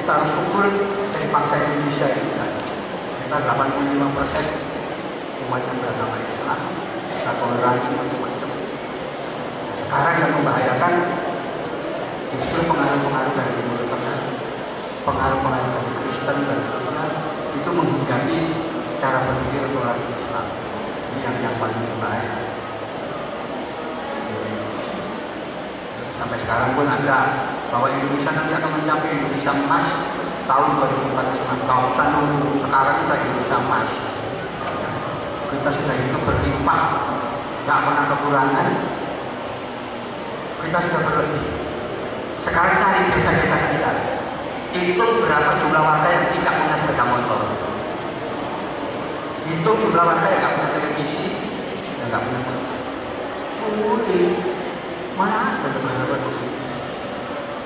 kita harus syukur dari bangsa Indonesia ini. Kita 85% umat yang beragama Islam, kita toleransi macam-macam. Sekarang yang membahayakan justru pengaruh-pengaruh dari Timur Tengah, pengaruh-pengaruh dari Kristen dan sebagainya itu menghindari cara berpikir orang Islam. Ini yang paling berbahaya. Sampai sekarang pun ada bahwa Indonesia nanti akan mencapai Indonesia emas tahun 2045. Nggak usah nunggu, sekarang kita Indonesia emas. Kita sudah hidup berlimpah, nggak pernah kekurangan. kita sudah berlebih. Sekarang cari desa-desa sekitar. Hitung berapa jumlah warga yang tidak punya sepeda motor. Hitung jumlah warga yang nggak punya televisi, yang nggak punya motor. Sulit. Mana ada negara begitu?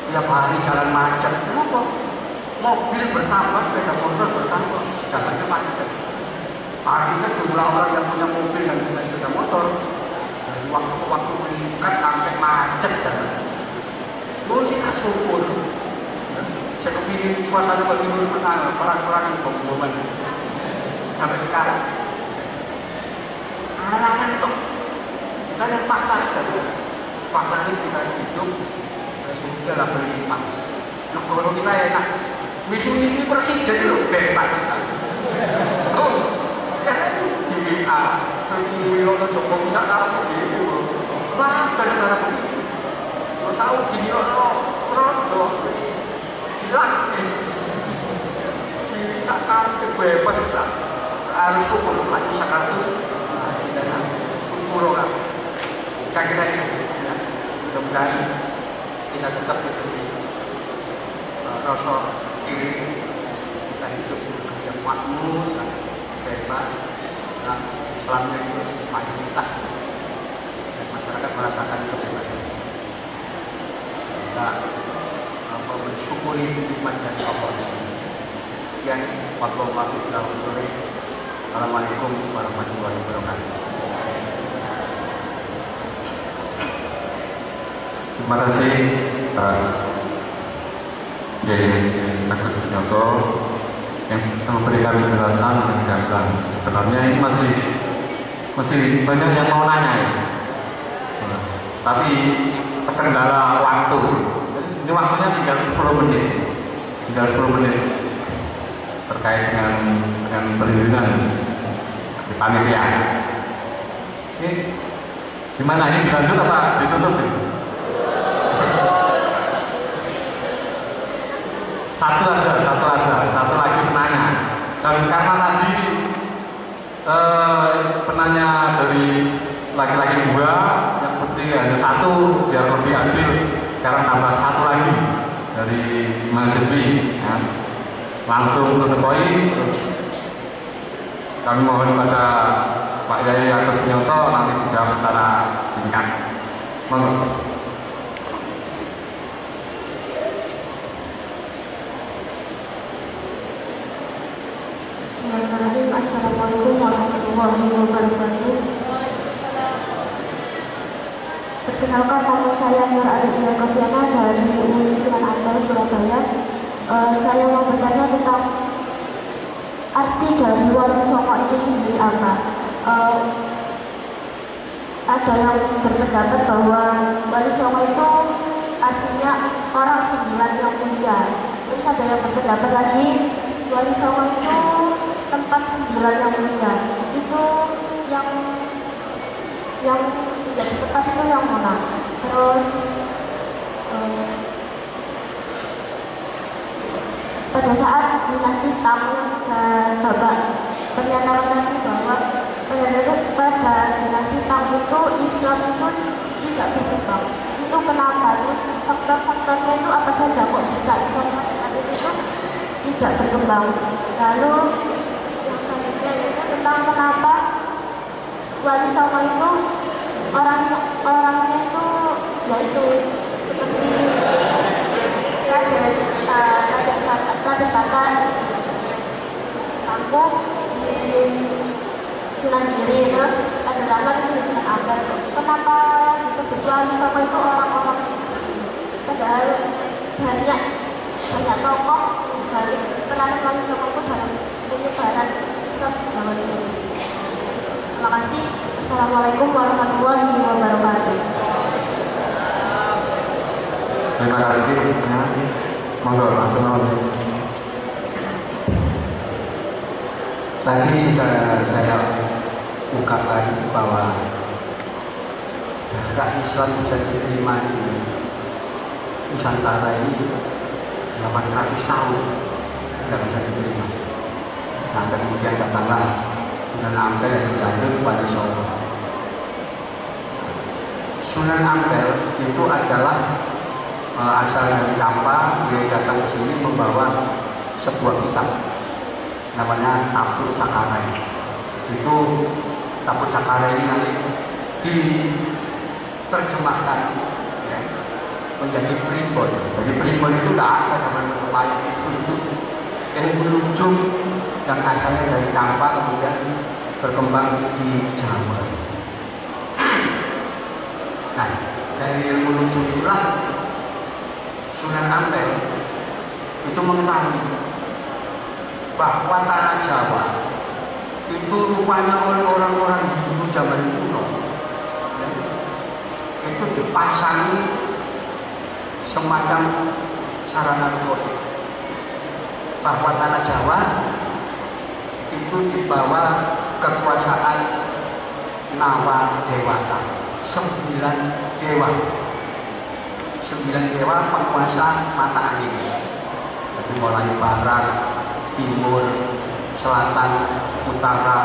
Tiap hari jalan macet. Kenapa? Mobil bertambah, sepeda motor bertambah, jalannya macet. Artinya jumlah orang yang punya mobil dan punya sepeda motor dari waktu ke waktu meningkat sampai macet jalan. Gue sih tak syukur. Saya kepingin suasana bagaimana perang-perangan bom-boman sampai sekarang. Anak-anak tuh kita lihat fakta saja. Fakta ini kita hidup sudah lah berlimpah. Negara kita enak. Misi-misi presiden itu bebas sekali. Oh, di WA, terus di Wiyono Jokowi bisa tahu begitu. Wah, negara begitu. Kalau tahu di Wiyono, Rodo, hilang. Si Sakar itu bebas kita. Harus syukur lagi Sakar itu masih dalam syukur orang. Kira-kira itu. Mudah-mudahan bisa tetap diberi rasa diri kita hidup yang makmur dan bebas dan Islamnya itu mayoritas dan masyarakat merasakan kebebasan. Kita mensyukuri nikmat dari Allah. Sekian, Assalamualaikum warahmatullahi wabarakatuh. Terima kasih Pak Kiai Haji Agus Sunyoto yang memberikan penjelasan dan gamblang. Sebenarnya ini masih banyak yang mau nanya ya. Tapi terkendala waktu. Ini waktunya tinggal 10 menit. Tinggal 10 menit terkait dengan perizinan di panitia. Ini gimana, ini dilanjut apa ditutup ini? Satu lagi penanya. Dan karena tadi penanya dari laki-laki 2, yang putri hanya 1, biar lebih adil. Sekarang tambah 1 lagi dari mahasiswi. Ya. Langsung tutup poin. Terus kami mohon pada Pak Yai Agus Sunyoto nanti dijawab secara singkat. Monggo. Bismillahirrahmanirrahim. Assalamualaikum warahmatullahi wabarakatuh. Perkenalkan, nama saya Nur Aditya Kofiana dari UIN Sunan Ampel, Surabaya. Saya mau bertanya tentang arti dari Wali Songo itu sendiri apa? Ada yang berpendapat bahwa Wali Songo itu artinya orang 9 yang mulia. Terus ada yang berpendapat lagi Wali Songo itu tempat 9 yang mulia. Itu yang menjadi tempat itu yang mana? Terus pada saat dinasti Tang dan Bapak pernyataan tadi bahwa pada dinasti Tang itu Islam itu tidak berkembang. Itu kenapa? Terus faktor-faktornya itu apa saja kok bisa Islam pada saat itu tidak berkembang? Lalu yang selanjutnya itu tentang kenapa Wali Songo itu orangnya itu yaitu seperti Raden Bata Lampung di Sunan Giri, terus ada Rahmat itu di Sunan Ampel. Kenapa disebut Wali Songo itu orang-orang seperti ini? Padahal banyak tokoh balik peran Wali Songo itu dalam penyebaran Islam di Jawa sendiri. Terima kasih. Assalamualaikum warahmatullahi wabarakatuh. Terima kasih. Monggo langsung aja. Tadi sudah saya ungkapkan bahwa jarak Islam bisa diterima di Nusantara ini 800 tahun tidak bisa diterima. Sampai kemudian datanglah Sunan Ampel yang dilanjut Wali Songo. Sunan Ampel itu adalah asal dari Campa. Beliau datang ke sini membawa sebuah kitab namanya Tapuk Cakara. Itu Tapuk Cakara ini nanti diterjemahkan ya, menjadi primbon. Jadi primbon itu tidak ada zaman Majapahit itu ilmu nujum yang asalnya dari Campa kemudian berkembang di Jawa. Nah, dari ilmu nujum itulah Sunan Ampel itu mengetahui bahwa tanah Jawa itu rupanya oleh orang-orang dulu zaman kuno ya, itu dipasangi semacam sarana narkotik, bahwa tanah Jawa itu dibawa kekuasaan Nawa Dewata, 9 dewa penguasa mata angin. Jadi mulai barat, timur, selatan, utara,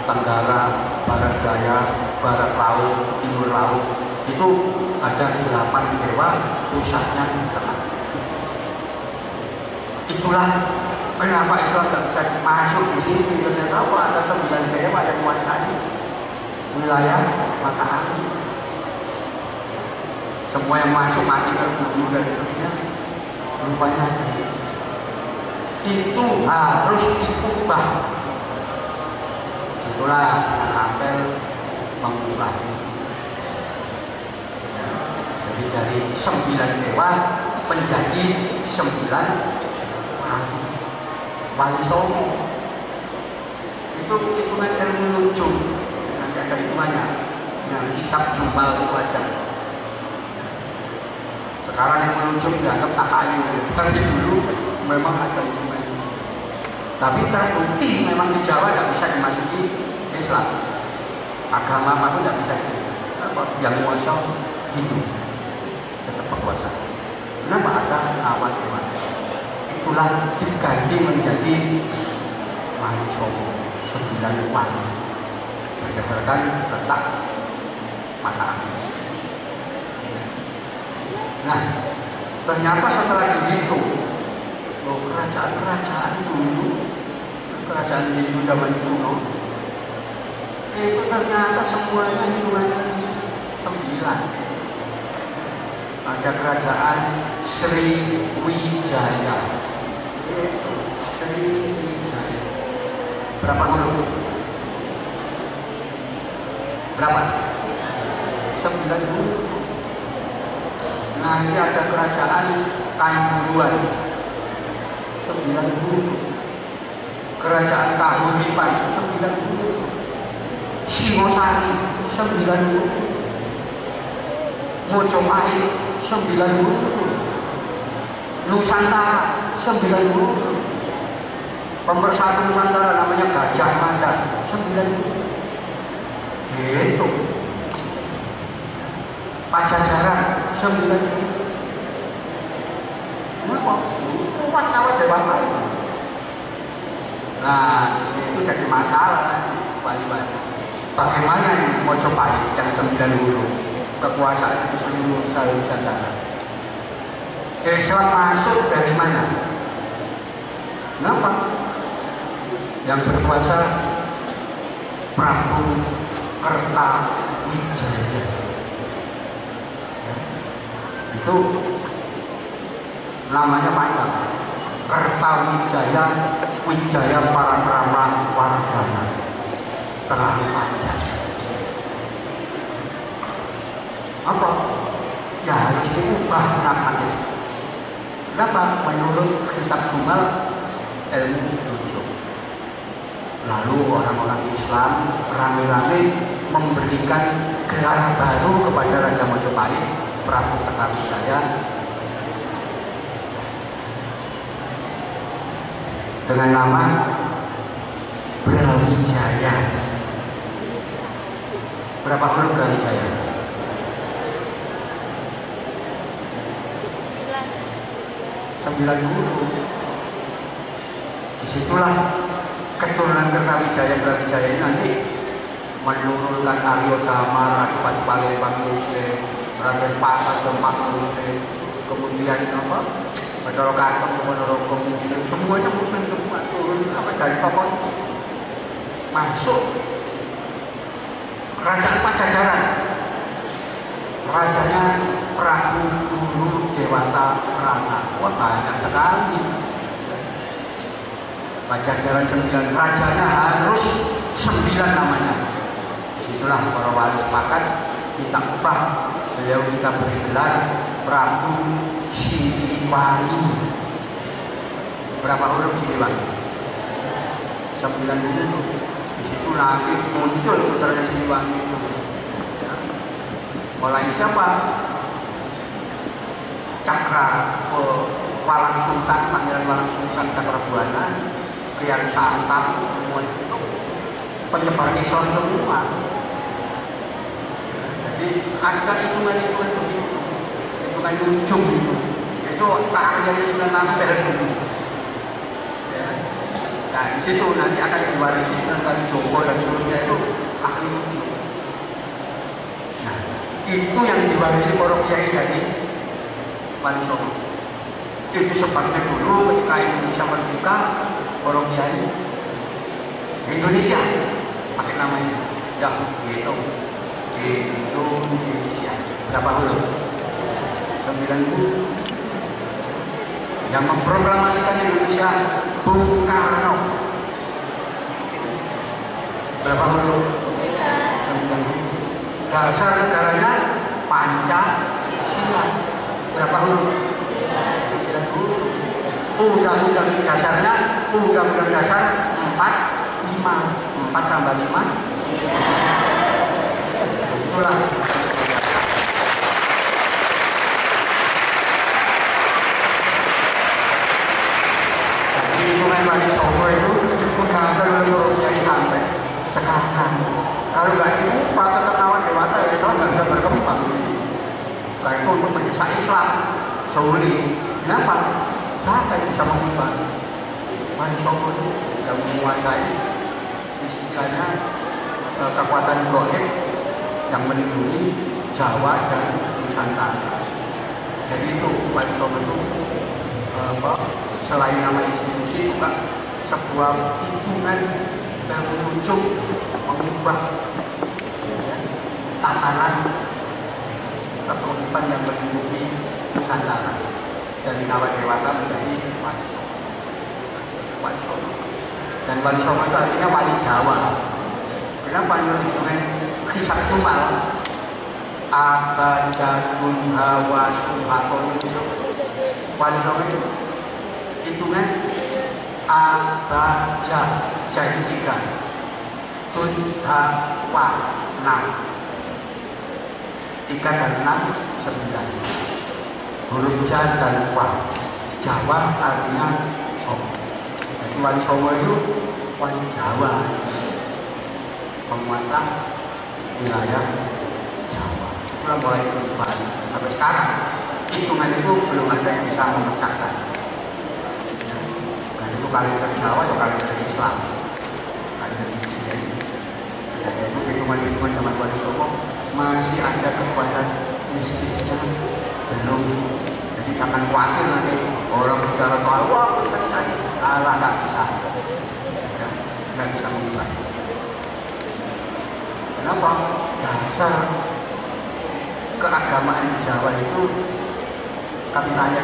tenggara, barat daya, barat laut, timur laut. Itu ada 8 dewa, pusatnya di tengah. Itulah kenapa Islam tidak bisa masuk di sini. Ternyata ada 9 dewa yang menguasai wilayah mata angin. Semua yang masuk mati terbunuh dan seterusnya. Rupanya itu harus diubah. Itulah Sunan Ampel mengubah. Jadi dari 9 dewa menjadi 9 wali songo. Itu hitungan ilmu nujum. Nanti ada hitungannya. Yang hisab jumal itu ada. Sekarang yang menunjuk dianggap tahayu. Seperti dulu memang ada hitungannya. Tapi terbukti memang di Jawa tidak bisa dimasuki Islam. Agama apapun tidak bisa disini. Yang kuasa hidup. Tetap berkuasa. Kenapa ada awan dewan? Itulah diganti menjadi wali songo 9 wali berdasarkan letak mata angin. Nah, ternyata setelah dihitung, kerajaan-kerajaan dulu, kerajaan Hindu zaman kuno, itu ternyata semuanya hitungannya 9. Ada kerajaan Sriwijaya. Sriwijaya. Berapa huruf? Berapa? 9 huruf. Nanti ada kerajaan Kanjuruan 9 huruf. Kerajaan Kahuripan 9 huruf. Singosari 9 huruf. Mojopahit 9 huruf. Nusantara 9 huruf. Pemersatu Nusantara namanya Gajah Mada 9 huruf. Gitu. Pajajaran 9 huruf. Kenapa? Kuat Nawa Dewata. Nah, itu jadi masalah wali-wali. Bagaimana ini Mojopahit yang 9 huruf? Kekuasaan itu seluruh Nusantara. Islam masuk dari mana? Kenapa? Yang berkuasa Prabu Kertawijaya. Itu namanya panjang. Kertawijaya, Wijaya Parakrama Wardana. Terlalu panjang. Apa? Ya harus diubah namanya. Kenapa? Menurut hisab jumal ilmu nujum. Lalu orang-orang Islam rame-rame memberikan gelar baru kepada Raja Majapahit, Prabu Kertawijaya, dengan nama Brawijaya. Berapa huruf Brawijaya? 9 huruf. Disitulah keturunan Kertawijaya Brawijaya ini nanti menurunkan Aryo Damar, Adipati Palembang Muslim, Raja Pasar Demak Muslim, kemudian apa? Bathara Kantong Ponorogo Muslim, semuanya Muslim semua turun apa dari tokoh masuk kerajaan Pajajaran. Rajanya Prabu Duru Dewata Rama. Wah, banyak sekali. Pajajaran 9, rajanya harus 9 namanya. Disitulah para wali sepakat kita ubah beliau, kita beri gelar Prabu Siliwangi. Berapa huruf Siliwangi? 9 itu. Di situ nanti muncul putranya Siliwangi itu. Ya. Mulai siapa? Cakra Walang Sungsang, Pangeran Walang Sungsang Cakrabuana, Priyan Santang, semua itu penyebar Islam semua. Jadi ada hitungan-hitungan begitu, hitungan ujung itu keahlian Sunan Ampel dulu. Ya. Nah di situ nanti akan diwarisi Sunan Kalijogo dan seterusnya, itu ahli ujung. Nah itu yang diwarisi para kiai dari Wali Songo. Itu sebabnya dulu ketika Indonesia merdeka, para kiai Indonesia pakai nama ini, ya gitu. Indonesia berapa huruf? 9. Yang memproklamasikan Indonesia Bung Karno. Berapa huruf? 9. Dasar negaranya Pancasila. Berapa huruf? 9 huruf. Undang-undang dasarnya Undang-undang Dasar 45. 4 tambah 5. Itulah. Jadi hitungan Wali Songo itu digunakan oleh orang yang sampai sekarang. Kalau nggak diubah ketenawan dewata, ya Islam nggak bisa berkembang. Karena itu untuk mendesak Islam sulit. Kenapa? Siapa yang bisa mengubah? Wali Songo itu yang menguasai istilahnya kekuatan goib yang melindungi Jawa dan Nusantara. Jadi itu Wali Songo itu selain nama institusi juga sebuah hitungan yang berujung mengubah tatanan kepemimpinan yang melindungi Nusantara dari Nawa Dewata menjadi Wali Songo. Wali Songo. Dan Wali Songo itu artinya Wali Jawa. Kenapa itu kan kisah Tumal Abajadun Hawa Suhaton itu Wali Songo itu hitungan Abaja jadi 3 Tun Hawa 6 3 dan 6 9 huruf Ja dan Wa. Jawa artinya Songo. Jadi Wali Songo itu Wali Jawa, penguasa wilayah Jawa. Itu mulai berubah sampai sekarang. Hitungan itu belum ada yang bisa memecahkan. Dan itu kalender Jawa ya kalender Islam. Kalender Islam. Dan itu hitungan-hitungan zaman Wali Songo masih ada kekuatan mistisnya belum. Jadi jangan khawatir nanti orang bicara soal wah bisa Allah nggak bisa, ya, nggak bisa mengubah. Kenapa? Dasar keagamaan di Jawa itu kami tanya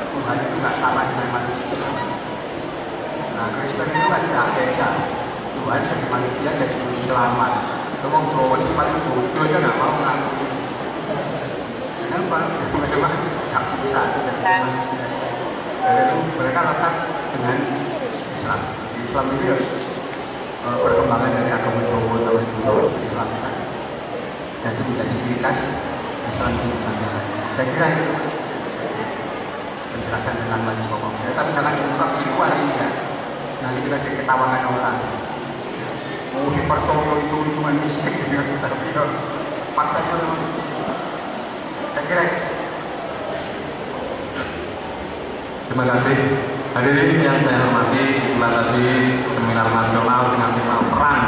Tuhan itu nggak sama dengan manusia. Nah Kristen itu kan tidak beda. Tuhan jadi manusia jadi juru selamat. Ngomong Jawa sih paling bodoh aja nggak mau ngakuin. Kenapa? Memang nggak bisa jadi manusia. Dan itu mereka letak dengan Islam. Islam itu ya perkembangan dari agama Jawa tahun dulu Islam kan. Dan itu menjadi ciri khas Islam di Nusantara. Saya kira itu penjelasan tentang Wali Songo. Ya, tapi jangan diungkap di luar ini ya. Nanti kita jadi ketawakan orang. Oh, si Pertono itu hitungan mistik ya, tapi ya, faktanya memang saya kira. Terima kasih. Hadirin yang saya hormati, itulah tadi seminar nasional dengan tema perang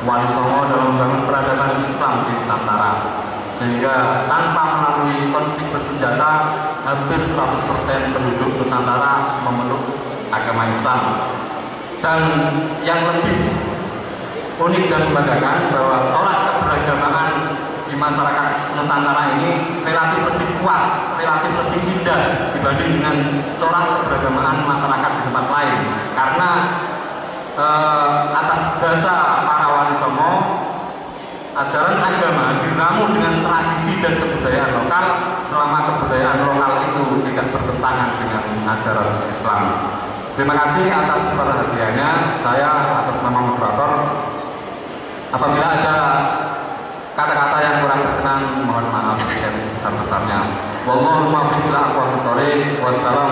Wali Songo dalam membangun peradaban Islam di Nusantara, sehingga tanpa melalui konflik bersenjata hampir 100% penduduk Nusantara memeluk agama Islam. Dan yang lebih unik dan membanggakan bahwa corak keberagamaan di masyarakat Nusantara ini relatif lebih kuat, relatif lebih indah dibanding dengan corak keberagamaan masyarakat di tempat lain, karena atas jasa para Wali Songo, ajaran agama diramu dengan tradisi dan kebudayaan lokal selama kebudayaan lokal itu tidak bertentangan dengan ajaran Islam. Terima kasih atas perhatiannya. Saya atas nama moderator, apabila ada kata-kata yang kurang berkenan, mohon maaf yang sebesar-besarnya. Wallahu muwaffiq ila aqwamit thoriq. Wassalamu